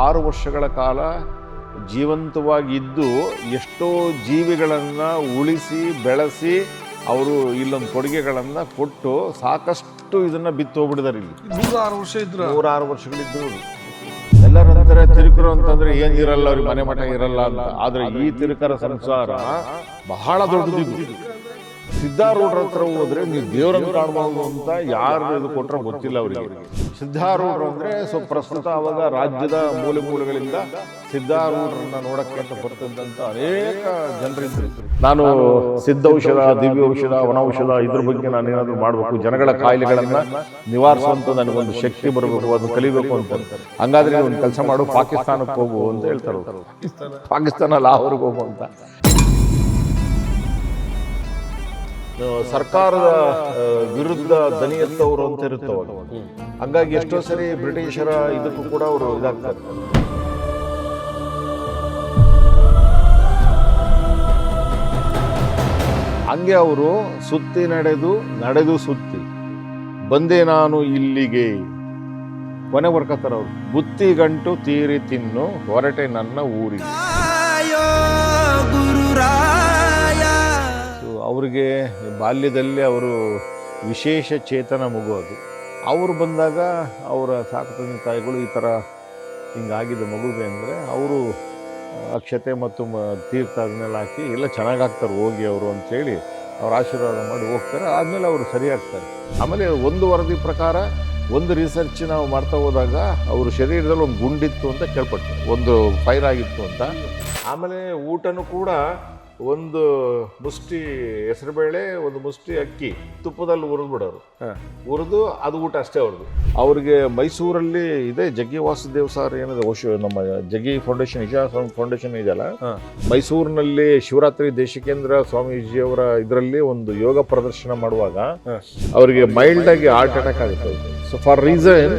6 ವರ್ಷಗಳ ಕಾಲ ಜೀವಂತವಾಗಿದ್ದು ಎಷ್ಟೋ ಜೀವಿಗಳನ್ನು ಉಳಿಸಿ ಬೆಳೆಸಿ ಅವರು ಇಲ್ಲೊಂದು ಕೊಡುಗೆಗಳನ್ನು ಕೊಟ್ಟು ಸಾಕಷ್ಟು ಇದನ್ನು ಬಿತ್ತು ಹೋಗ್ಬಿಟ್ಟಿದ್ದಾರೆ. ಇಲ್ಲಿ 106 ವರ್ಷ ಇದ್ರು, 106 ವರ್ಷಗಳಿದ್ದು ಎಲ್ಲರಂತಾರೆ ತಿರುಕರು ಅಂತಂದ್ರೆ ಏನಿರಲ್ಲ, ಅವ್ರಿಗೆ ಮನೆ ಮಠ ಇರಲ್ಲ ಅಂತ. ಆದ್ರೆ ಈ ತಿರುಕರ ಸಂಸಾರ ಬಹಳ ದೊಡ್ಡದಿದ್ದು. ಸಿದ್ಧಾರೂಢರ ಹತ್ರ ಹೋದ್ರೆ ನೀವು ದೇವರನ್ನು ಕಾಣಬಹುದು ಅಂತ ಯಾರು ಇದು ಕೊಟ್ಟರೆ ಗೊತ್ತಿಲ್ಲ ಅವರಿಗೆ. ಸಿದ್ಧಾರೂಢರು ಅಂದ್ರೆ ಪ್ರಸ್ತುತ ಅವಾಗ ರಾಜ್ಯದ ಮೂಲೆ ಮೂಲೆಗಳಿಂದ ಸಿದ್ಧಾರೂಢರನ್ನ ನೋಡಕ್ಕೆ ಅಂತ ಬರ್ತಿದ್ದಂತ ಅನೇಕ ಜನರಿದ್ರು. ನಾನು ಸಿದ್ಧೌಷಧ, ದಿವ್ಯ ಔಷಧ, ವನೌಷಧ ಇದ್ರ ಬಗ್ಗೆ ನಾನು ಏನಾದ್ರು ಮಾಡಬೇಕು, ಜನಗಳ ಕಾಯಿಲೆಗಳನ್ನ ನಿವಾರಿಸುವಂತ ನನಗೊಂದು ಶಕ್ತಿ ಬರಬೇಕು, ಅದು ಕಲಿಬೇಕು ಅಂತ. ಹಂಗಾದ್ರೆ ಒಂದು ಕೆಲಸ ಮಾಡು, ಪಾಕಿಸ್ತಾನಕ್ಕೆ ಹೋಗು ಅಂತ ಹೇಳ್ತಾರೆ. ಪಾಕಿಸ್ತಾನ ಲಾಹೋರ್ಗೆ ಹೋಗು ಅಂತ. ಸರ್ಕಾರದ ವಿರುದ್ಧ ದನಿ ಎತ್ತವರು ಅಂತ ಇರುತ್ತವಾಗ, ಹಂಗಾಗಿ ಎಷ್ಟೋ ಸರಿ ಬ್ರಿಟಿಷರ ಇದಕ್ಕೂ ಕೂಡ ಅವರು ಇದಾಗ್ತಾರೆ. ಹಂಗೆ ಅವರು ಸುತ್ತಿ ನಡೆದು ಸುತ್ತಿ ಬಂದೆ ನಾನು ಇಲ್ಲಿಗೆ, ಕೊನೆ ಬರ್ಕತ್ತಾರ ಅವರು. ಬುತ್ತಿ ಗಂಟು ತೀರಿ ತಿನ್ನು ಹೊರಟೆ ನನ್ನ ಊರಿಗೆ. ಅವ್ರಿಗೆ ಬಾಲ್ಯದಲ್ಲಿ ಅವರು ವಿಶೇಷ ಚೇತನ ಮಗು ಅದು. ಅವರು ಬಂದಾಗ ಅವರ ಸಾಕು ತಂದೆ ತಾಯಿಗಳು ಈ ಥರ ಹಿಂಗಾಗಿದ್ದ ಮಗುಗೆ ಅಂದರೆ ಅವರು ಅಕ್ಷತೆ ಮತ್ತು ತೀರ್ಥ ಅದನ್ನೆಲ್ಲ ಹಾಕಿ ಎಲ್ಲ ಚೆನ್ನಾಗಾಗ್ತಾರೆ ಹೋಗಿ ಅವರು ಅಂಥೇಳಿ ಅವ್ರ ಆಶೀರ್ವಾದ ಮಾಡಿ ಹೋಗ್ತಾರೆ. ಆದಮೇಲೆ ಅವರು ಸರಿಯಾಗ್ತಾರೆ. ಆಮೇಲೆ ಒಂದು ವರದಿ ಪ್ರಕಾರ, ಒಂದು ರಿಸರ್ಚ್ ನಾವು ಮಾಡ್ತಾ ಹೋದಾಗ ಅವ್ರ ಶರೀರದಲ್ಲಿ ಒಂದು ಗುಂಡಿತ್ತು ಅಂತ ಕೇಳ್ಪಟ್ಟು, ಒಂದು ಫೈರ್ ಆಗಿತ್ತು ಅಂತ. ಆಮೇಲೆ ಊಟನೂ ಕೂಡ ಒಂದು ಮುಷ್ಟಿ ಹೆಸರುಬೇಳೆ, ಒಂದು ಮುಷ್ಟಿ ಅಕ್ಕಿ ತುಪ್ಪದಲ್ಲಿ ಹುರಿದ್ಬಿಡೋರು. ಹುರಿದು ಅದು ಊಟ ಅಷ್ಟೇ ಅವ್ರದ್ದು. ಅವ್ರಿಗೆ ಮೈಸೂರಲ್ಲಿ ಇದೆ ಜಗ್ಗಿ ವಾಸುದೇವ್ ಸರ್ ಏನಿದೆ, ನಮ್ಮ ಜಗ್ಗಿ ಫೌಂಡೇಶನ್, ಇಜಾ ಫೌಂಡೇಶನ್ ಇದೆಯಲ್ಲ, ಮೈಸೂರಿನಲ್ಲಿ ಶಿವರಾತ್ರಿ ದೇಶಿಕೇಂದ್ರ ಸ್ವಾಮೀಜಿಯವರ ಇದರಲ್ಲಿ ಒಂದು ಯೋಗ ಪ್ರದರ್ಶನ ಮಾಡುವಾಗ ಅವರಿಗೆ ಮೈಲ್ಡ್ ಆಗಿ ಹಾರ್ಟ್ ಅಟ್ಯಾಕ್ ಆಗುತ್ತೆ. ಸೊ ಫಾರ್ ರೀಸನ್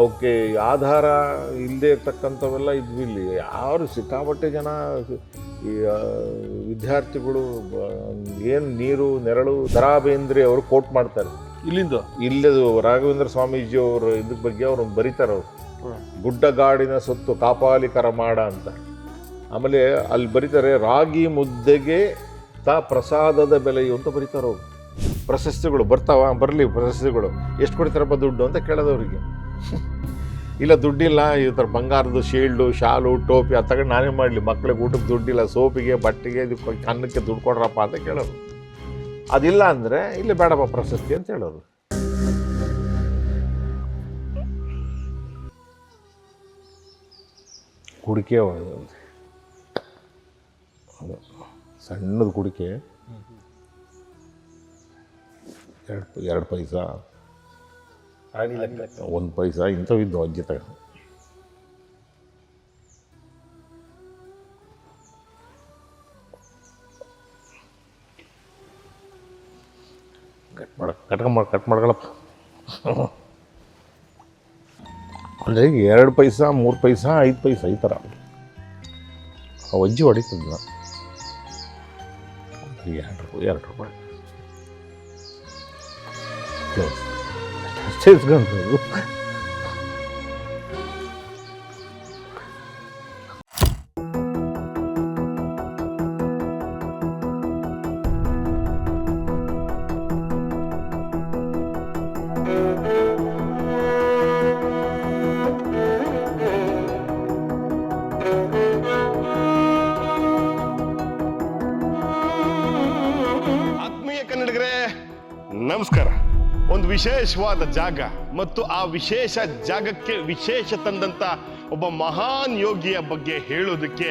ಅವಕ್ಕೆ ಆಧಾರ ಇಲ್ಲದೆ ಇರ್ತಕ್ಕಂಥವೆಲ್ಲ ಇದ್ವಿ. ಇಲ್ಲಿ ಯಾರು ಸಿಕ್ಕಾಪಟ್ಟೆ ಜನ ಈ ವಿದ್ಯಾರ್ಥಿಗಳು ಏನು ನೀರು ನೆರಳು ದರಾ ಬೇಂದ್ರೆ ಅವರು ಕೋಟ್ ಮಾಡ್ತಾರೆ. ಇಲ್ಲದು ರಾಘವೇಂದ್ರ ಸ್ವಾಮೀಜಿ ಅವರು ಇದ್ರ ಬಗ್ಗೆ ಅವರು ಬರೀತಾರೆ. ಅವರು ಗುಡ್ಡಗಾಡಿನ ಸೊತ್ತು ಕಾಪಾಲಿಕರ ಮಾಡ ಅಂತ. ಆಮೇಲೆ ಅಲ್ಲಿ ಬರೀತಾರೆ, ರಾಗಿ ಮುದ್ದೆಗೆ ಪ್ರಸಾದದ ಬೆಲೆಯು ಅಂತ ಬರೀತಾರೆ ಅವರು. ಪ್ರಶಸ್ತಿಗಳು ಬರಲಿ ಪ್ರಶಸ್ತಿಗಳು ಎಷ್ಟು ಕೊಡ್ತಾರಪ್ಪ ದುಡ್ಡು ಅಂತ ಕೇಳೋದವ್ರಿಗೆ. ಇಲ್ಲ ದುಡ್ಡಿಲ್ಲ, ಈ ಥರ ಬಂಗಾರದ ಶೀಲ್ಡು, ಶಾಲು, ಟೋಪಿ ಅದು ತಗೊಂಡು ನಾನೇ ಮಾಡಲಿ, ಮಕ್ಳಿಗೆ ಊಟಕ್ಕೆ ದುಡ್ಡಿಲ್ಲ, ಸೋಪಿಗೆ, ಬಟ್ಟೆಗೆ, ಅನ್ನಕ್ಕೆ ದುಡ್ಡು ಕೊಡ್ರಪ್ಪ ಅಂತ ಕೇಳೋರು. ಅದಿಲ್ಲ ಅಂದರೆ ಇಲ್ಲಿ ಬೇಡಪ್ಪ ಪ್ರಶಸ್ತಿ ಅಂತ ಹೇಳೋರು. ಕುಡಿಕೆ ಸಣ್ಣದು ಕುಡಿಕೆ, 2 ಪೈಸಾ, 1 ಪೈಸಾ ಇಂಥವು ಇದ್ದು ಅಜ್ಜಿ ತಗೊಂಡು. ಕಟ್ ಮಾಡ್ಕೊಳಪ್ಪ. ಅಂದರೆ 2 ಪೈಸಾ, 3 ಪೈಸಾ, 5 ಪೈಸಾ ಈ ಥರ ಅಜ್ಜಿ ಹೊಡಿತದ. 2 ರೂಪಾಯಿ ಅಷ್ಟೇ ಇಸ್ಕೊಂಡು. ಆತ್ಮೀಯ ಕನ್ನಡಿಗರೇ ನಮಸ್ಕಾರ. ಒಂದು ವಿಶೇಷವಾದ ಜಾಗ ಮತ್ತು ಆ ವಿಶೇಷ ಜಾಗಕ್ಕೆ ವಿಶೇಷ ತಂದಂಥ ಒಬ್ಬ ಮಹಾನ್ ಯೋಗಿಯ ಬಗ್ಗೆ ಹೇಳೋದಕ್ಕೆ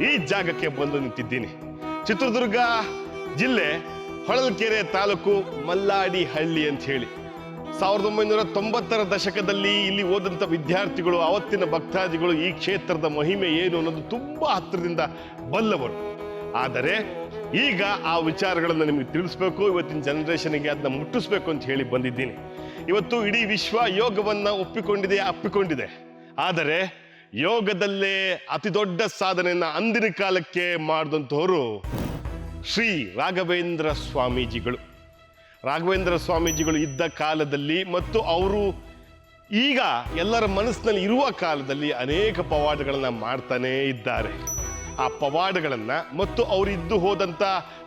ಈ ಜಾಗಕ್ಕೆ ಬಂದು ನಿಂತಿದ್ದೀನಿ. ಚಿತ್ರದುರ್ಗ ಜಿಲ್ಲೆ ಹೊಳಲ್ಕೆರೆ ತಾಲೂಕು ಮಲ್ಲಾಡಿ ಹಳ್ಳಿ ಅಂತ ಹೇಳಿ 1990ರ ದಶಕದಲ್ಲಿ ಇಲ್ಲಿ ಓದಂಥ ವಿದ್ಯಾರ್ಥಿಗಳು, ಅವತ್ತಿನ ಭಕ್ತಾದಿಗಳು ಈ ಕ್ಷೇತ್ರದ ಮಹಿಮೆ ಏನು ಅನ್ನೋದು ತುಂಬ ಹತ್ತಿರದಿಂದ ಬಲ್ಲವರು. ಆದರೆ ಈಗ ಆ ವಿಚಾರಗಳನ್ನು ನಿಮಗೆ ತಿಳಿಸ್ಬೇಕು, ಇವತ್ತಿನ ಜನರೇಷನ್ಗೆ ಅದನ್ನ ಮುಟ್ಟಿಸ್ಬೇಕು ಅಂತ ಹೇಳಿ ಬಂದಿದ್ದೀನಿ. ಇವತ್ತು ಇಡೀ ವಿಶ್ವ ಯೋಗವನ್ನು ಅಪ್ಪಿಕೊಂಡಿದೆ. ಆದರೆ ಯೋಗದಲ್ಲೇ ಅತಿ ದೊಡ್ಡ ಸಾಧನೆಯನ್ನು ಅಂದಿನ ಕಾಲಕ್ಕೆ ಮಾಡಿದಂಥವರು ಶ್ರೀ ರಾಘವೇಂದ್ರ ಸ್ವಾಮೀಜಿಗಳು. ರಾಘವೇಂದ್ರ ಸ್ವಾಮೀಜಿಗಳು ಇದ್ದ ಕಾಲದಲ್ಲಿ ಮತ್ತು ಅವರು ಈಗ ಎಲ್ಲರ ಮನಸ್ಸಿನಲ್ಲಿ ಇರುವ ಕಾಲದಲ್ಲಿ ಅನೇಕ ಪವಾಡಗಳನ್ನ ಮಾಡ್ತಾನೇ ಇದ್ದಾರೆ. ಆ ಪವಾಡಗಳನ್ನ ಮತ್ತು ಅವರಿದ್ದು ಹೋದಂಥ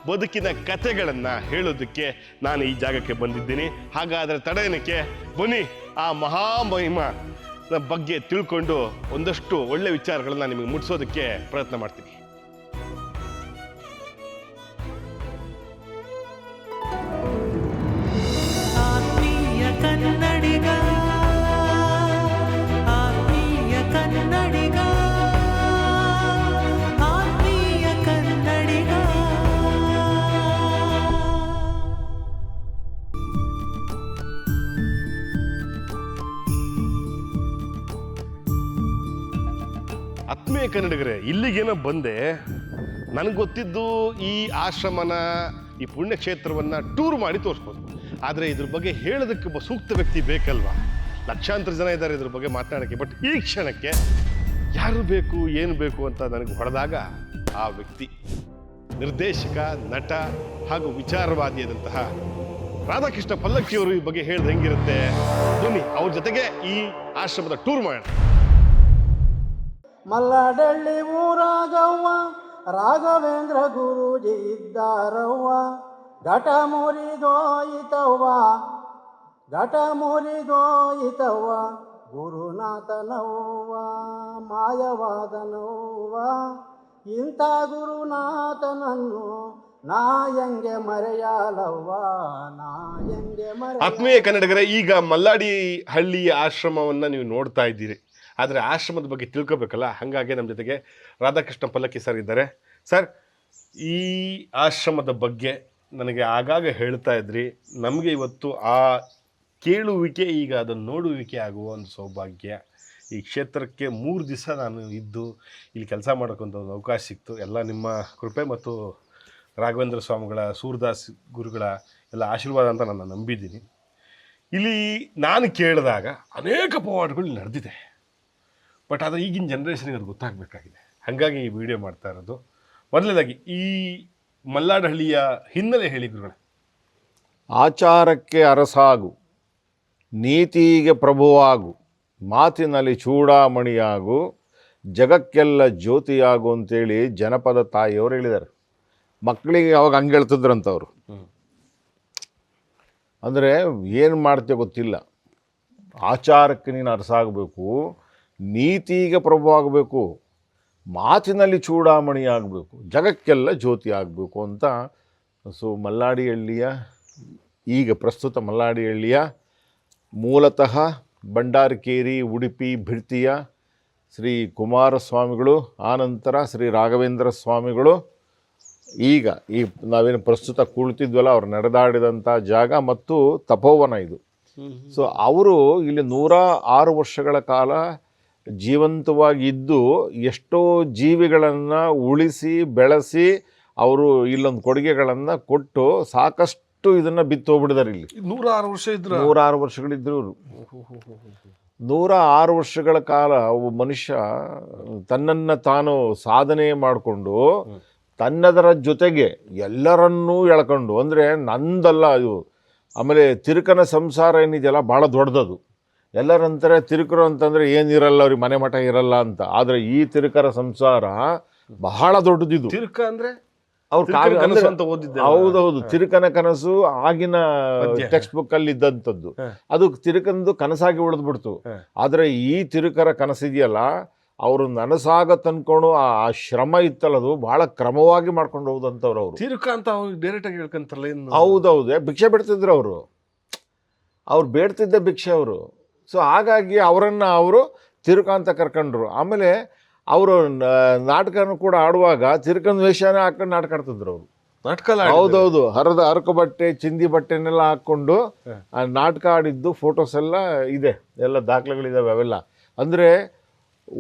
ಬದುಕಿನ ಕಥೆಗಳನ್ನ ಹೇಳೋದಕ್ಕೆ ನಾನು ಈ ಜಾಗಕ್ಕೆ ಬಂದಿದ್ದೀನಿ. ಹಾಗಾದರೆ ತಡೆಯನಕ್ಕೆ ಬನ್ನಿ, ಆ ಮಹಾಮಹಿಮ ಬಗ್ಗೆ ತಿಳ್ಕೊಂಡು ಒಂದಷ್ಟು ಒಳ್ಳೆ ವಿಚಾರಗಳನ್ನ ನಿಮಗೆ ಮುಟ್ಟಿಸೋದಕ್ಕೆ ಪ್ರಯತ್ನ ಮಾಡ್ತೀನಿ. ಆತ್ಮೀಯ ಕನ್ನಡಿಗ, ಆತ್ಮೀಯ ಕನ್ನಡಿಗ, ಆತ್ಮೀಯ ಕನ್ನಡಿಗ. ಆತ್ಮೀಯ ಕನ್ನಡಿಗರೇ, ಇಲ್ಲಿಗೇನೋ ಬಂದೆ. ನನಗೆ ಗೊತ್ತಿದ್ದು ಈ ಆಶ್ರಮನ, ಈ ಪುಣ್ಯಕ್ಷೇತ್ರವನ್ನ ಟೂರ್ ಮಾಡಿ ತೋರಿಸ್ಬೋದು. ಆದರೆ ಇದ್ರ ಬಗ್ಗೆ ಹೇಳೋದಕ್ಕೆ ಒಬ್ಬ ಸೂಕ್ತ ವ್ಯಕ್ತಿ ಬೇಕಲ್ವಾ? ಲಕ್ಷಾಂತರ ಜನ ಇದ್ದಾರೆ ಇದ್ರ ಬಗ್ಗೆ ಮಾತನಾಡೋಕ್ಕೆ. ಬಟ್ ಈ ಕ್ಷಣಕ್ಕೆ ಯಾರು ಬೇಕು, ಏನು ಬೇಕು ಅಂತ ನನಗೆ ಹೊಡೆದಾಗ ಆ ವ್ಯಕ್ತಿ ನಿರ್ದೇಶಕ, ನಟ ಹಾಗೂ ವಿಚಾರವಾದಿಯಾದಂತಹ ರಾಧಾಕೃಷ್ಣ ಪಲ್ಲಕ್ಕಿಯವರು ಈ ಬಗ್ಗೆ ಹೇಳಿದ್ರೆ ಹೆಂಗಿರುತ್ತೆ? ಬನ್ನಿ ಅವ್ರ ಜೊತೆಗೆ ಈ ಆಶ್ರಮದ ಟೂರ್ ಮಾಡೋಣ. ಮಲ್ಲಡಳ್ಳಿ ಊರಾಗವ್ವ ರಾಘವೇಂದ್ರ ಗುರೂಜಿ ಇದ್ದಾರವ್ವ. ಘಟ ಮುರಿದೋಯಿತವ್ವ, ಘಟ ಮುರಿದೋಯಿತವ್ವ. ಗುರುನಾಥನವ್ವ ಮಾಯವಾದನವ್ವ. ಇಂಥ ಗುರುನಾಥನನ್ನು ನಾ ಹೆಂಗೆ ಮರೆಯಲವ್ವ, ನಾ ಹೆಂಗೆ ಮರೆ. ಆತ್ಮೀಯ ಕನ್ನಡಿಗರೇ, ಈಗ ಮಲ್ಲಾಡಿ ಹಳ್ಳಿಯ ಆಶ್ರಮವನ್ನು ನೀವು ನೋಡ್ತಾ ಇದ್ದೀರಿ. ಆದರೆ ಆಶ್ರಮದ ಬಗ್ಗೆ ತಿಳ್ಕೊಬೇಕಲ್ಲ, ಹಾಗಾಗಿ ನಮ್ಮ ಜೊತೆಗೆ ರಾಧಾಕೃಷ್ಣ ಪಲ್ಲಕ್ಕಿ ಸರ್ ಇದ್ದಾರೆ. ಸರ್, ಈ ಆಶ್ರಮದ ಬಗ್ಗೆ ನನಗೆ ಆಗಾಗ ಹೇಳ್ತಾ ಇದ್ರಿ. ನಮಗೆ ಇವತ್ತು ಆ ಕೇಳುವಿಕೆ, ಈಗ ಅದನ್ನು ನೋಡುವಿಕೆ ಆಗುವ ಒಂದು ಸೌಭಾಗ್ಯ. ಈ ಕ್ಷೇತ್ರಕ್ಕೆ 3 ದಿವಸ ನಾನು ಇದ್ದು ಇಲ್ಲಿ ಕೆಲಸ ಮಾಡೋಕ್ಕಂತ ಒಂದು ಅವಕಾಶ ಸಿಕ್ತು. ಎಲ್ಲ ನಿಮ್ಮ ಕೃಪೆ ಮತ್ತು ರಾಘವೇಂದ್ರ ಸ್ವಾಮಿಗಳ, ಸೂರದಾಸ್ ಗುರುಗಳ ಎಲ್ಲ ಆಶೀರ್ವಾದ ಅಂತ ನಾನು ನಂಬಿದ್ದೀನಿ. ಇಲ್ಲಿ ನಾನು ಕೇಳಿದಾಗ ಅನೇಕ ಪವಾಡಗಳು ನಡೆದಿದೆ. ಬಟ್ ಆದರೆ ಈಗಿನ ಜನ್ರೇಷನ್ಗೆ ಅದು ಗೊತ್ತಾಗಬೇಕಾಗಿದೆ. ಹಾಗಾಗಿ ಈ ವಿಡಿಯೋ ಮಾಡ್ತಾ ಇರೋದು. ಮೊದಲನೇದಾಗಿ ಈ ಮಲ್ಲಾಡಹಳ್ಳಿಯ ಹಿನ್ನೆಲೆ ಹೇಳಿ ಗುರುಗಳೇ. ಆಚಾರಕ್ಕೆ ಅರಸಾಗು, ನೀತಿಗೆ ಪ್ರಭುವಾಗು, ಮಾತಿನಲ್ಲಿ ಚೂಡಾಮಣಿಯಾಗು, ಜಗಕ್ಕೆಲ್ಲ ಜ್ಯೋತಿಯಾಗು ಅಂತೇಳಿ ಜನಪದ ತಾಯಿಯವರು ಹೇಳಿದ್ದಾರೆ. ಮಕ್ಕಳಿಗೆ ಅವಾಗ ಹಂಗೆ ಹೇಳ್ತಿದ್ರಂತವ್ರು. ಅಂದರೆ ಏನು ಮಾಡ್ತೀಯೋ ಗೊತ್ತಿಲ್ಲ. ಆಚಾರಕ್ಕೆ ನೀನು ಅರಸಾಗಬೇಕು, ನೀತಿಗೆ ಪ್ರಭು ಆಗಬೇಕು, ಮಾತಿನಲ್ಲಿ ಚೂಡಾಮಣಿ ಆಗಬೇಕು, ಜಗಕ್ಕೆಲ್ಲ ಜ್ಯೋತಿ ಆಗಬೇಕು ಅಂತ. ಸೊ ಮಲ್ಲಾಡಿಹಳ್ಳಿಯ, ಈಗ ಪ್ರಸ್ತುತ ಮಲ್ಲಾಡಿಹಳ್ಳಿಯ ಮೂಲತಃ ಭಂಡಾರಕೇರಿ, ಉಡುಪಿ, ಭಿರ್ತಿಯ ಶ್ರೀ ಕುಮಾರಸ್ವಾಮಿಗಳು, ಆನಂತರ ಶ್ರೀ ರಾಘವೇಂದ್ರ ಸ್ವಾಮಿಗಳು, ಈಗ ಈ ನಾವೇನು ಪ್ರಸ್ತುತ ಕುಳಿತಿದ್ವಲ್ಲ ಅವ್ರು ನಡೆದಾಡಿದಂಥ ಜಾಗ ಮತ್ತು ತಪೋವನ ಇದು. ಸೊ ಅವರು ಇಲ್ಲಿ 106 ವರ್ಷಗಳ ಕಾಲ ಜೀವಂತವಾಗಿದ್ದು ಎಷ್ಟೋ ಜೀವಿಗಳನ್ನು ಉಳಿಸಿ ಬೆಳೆಸಿ ಅವರು ಇಲ್ಲೊಂದು ಕೊಡುಗೆಗಳನ್ನು ಕೊಟ್ಟು ಸಾಕಷ್ಟು ಇದನ್ನು ಬಿತ್ತೋಗ್ಬಿಟ್ಟಿದ್ದಾರೆ. ಇಲ್ಲಿ 106 ವರ್ಷ ಇದ್ರು, 106 ವರ್ಷಗಳಿದ್ರು ಇವರು. 106 ವರ್ಷಗಳ ಕಾಲ ಒಬ್ಬ ಮನುಷ್ಯ ತನ್ನನ್ನು ತಾನು ಸಾಧನೆ ಮಾಡಿಕೊಂಡು ತನ್ನದರ ಜೊತೆಗೆ ಎಲ್ಲರನ್ನೂ ಎಳ್ಕೊಂಡು, ಅಂದರೆ ನಂದಲ್ಲ ಇದು. ಆಮೇಲೆ ತಿರುಕನ ಸಂಸಾರ ಏನಿದೆಯಲ್ಲ ಭಾಳ ದೊಡ್ಡದದು. ಎಲ್ಲರಂತಾರೆ ತಿರುಕರು ಅಂತಂದರೆ ಏನಿರಲ್ಲ, ಅವ್ರಿಗೆ ಮನೆ ಮಠ ಇರಲ್ಲ ಅಂತ. ಆದರೆ ಈ ತಿರುಕರ ಸಂಸಾರ ಬಹಳ ದೊಡ್ಡದಿದು. ತಿರುಕ ಅಂದರೆ ಅವ್ರು ಹೌದೌದು, ತಿರುಕನ ಕನಸು ಆಗಿನ ಟೆಕ್ಸ್ಟ್ ಬುಕ್ ಅಲ್ಲಿ ಇದ್ದಂಥದ್ದು. ಅದು ತಿರುಕಂದು ಕನಸಾಗಿ ಉಳಿದ್ಬಿಡ್ತು. ಆದರೆ ಈ ತಿರುಕರ ಕನಸಿದೆಯಲ್ಲ, ಅವರು ನನಸಾಗ ತಂದ್ಕೊಂಡು ಆ ಶ್ರಮ ಇತ್ತಲ್ಲ, ಅದು ಬಹಳ ಕ್ರಮವಾಗಿ ಮಾಡ್ಕೊಂಡು ಹೋದಂಥವ್ರು ಅವರು. ತಿರುಕ ಅಂತ ಡೈರೆಕ್ಟ್ ಆಗಿ ಹೇಳ್ಕೊಂತಾರಲ್ಲ. ಹೌದೌದು, ಭಿಕ್ಷೆ ಬಿಡ್ತಿದ್ರು ಅವರು. ಅವ್ರು ಬೇಡ್ತಿದ್ದ ಭಿಕ್ಷೆ ಅವರು. ಸೊ ಹಾಗಾಗಿ ಅವರನ್ನು ಅವರು ತಿರುಕ ಅಂತ ಕರ್ಕೊಂಡ್ರು. ಆಮೇಲೆ ಅವರು ನಾಟಕನೂ ಕೂಡ ಆಡುವಾಗ ತಿರುಕನ ವೇಷನೇ ಹಾಕೊಂಡು ನಾಟಕ ಆಡ್ತಿದ್ರು ಅವರು. ನಾಟಕ ಹೌದೌದು, ಹರಕ ಬಟ್ಟೆ, ಚಿಂದಿ ಬಟ್ಟೆನೆಲ್ಲ ಹಾಕ್ಕೊಂಡು ಆ ನಾಟಕ ಆಡಿದ್ದು ಫೋಟೋಸ್ ಎಲ್ಲ ಇದೆ, ಎಲ್ಲ ದಾಖಲೆಗಳಿದ್ದಾವೆ ಅವೆಲ್ಲ. ಅಂದರೆ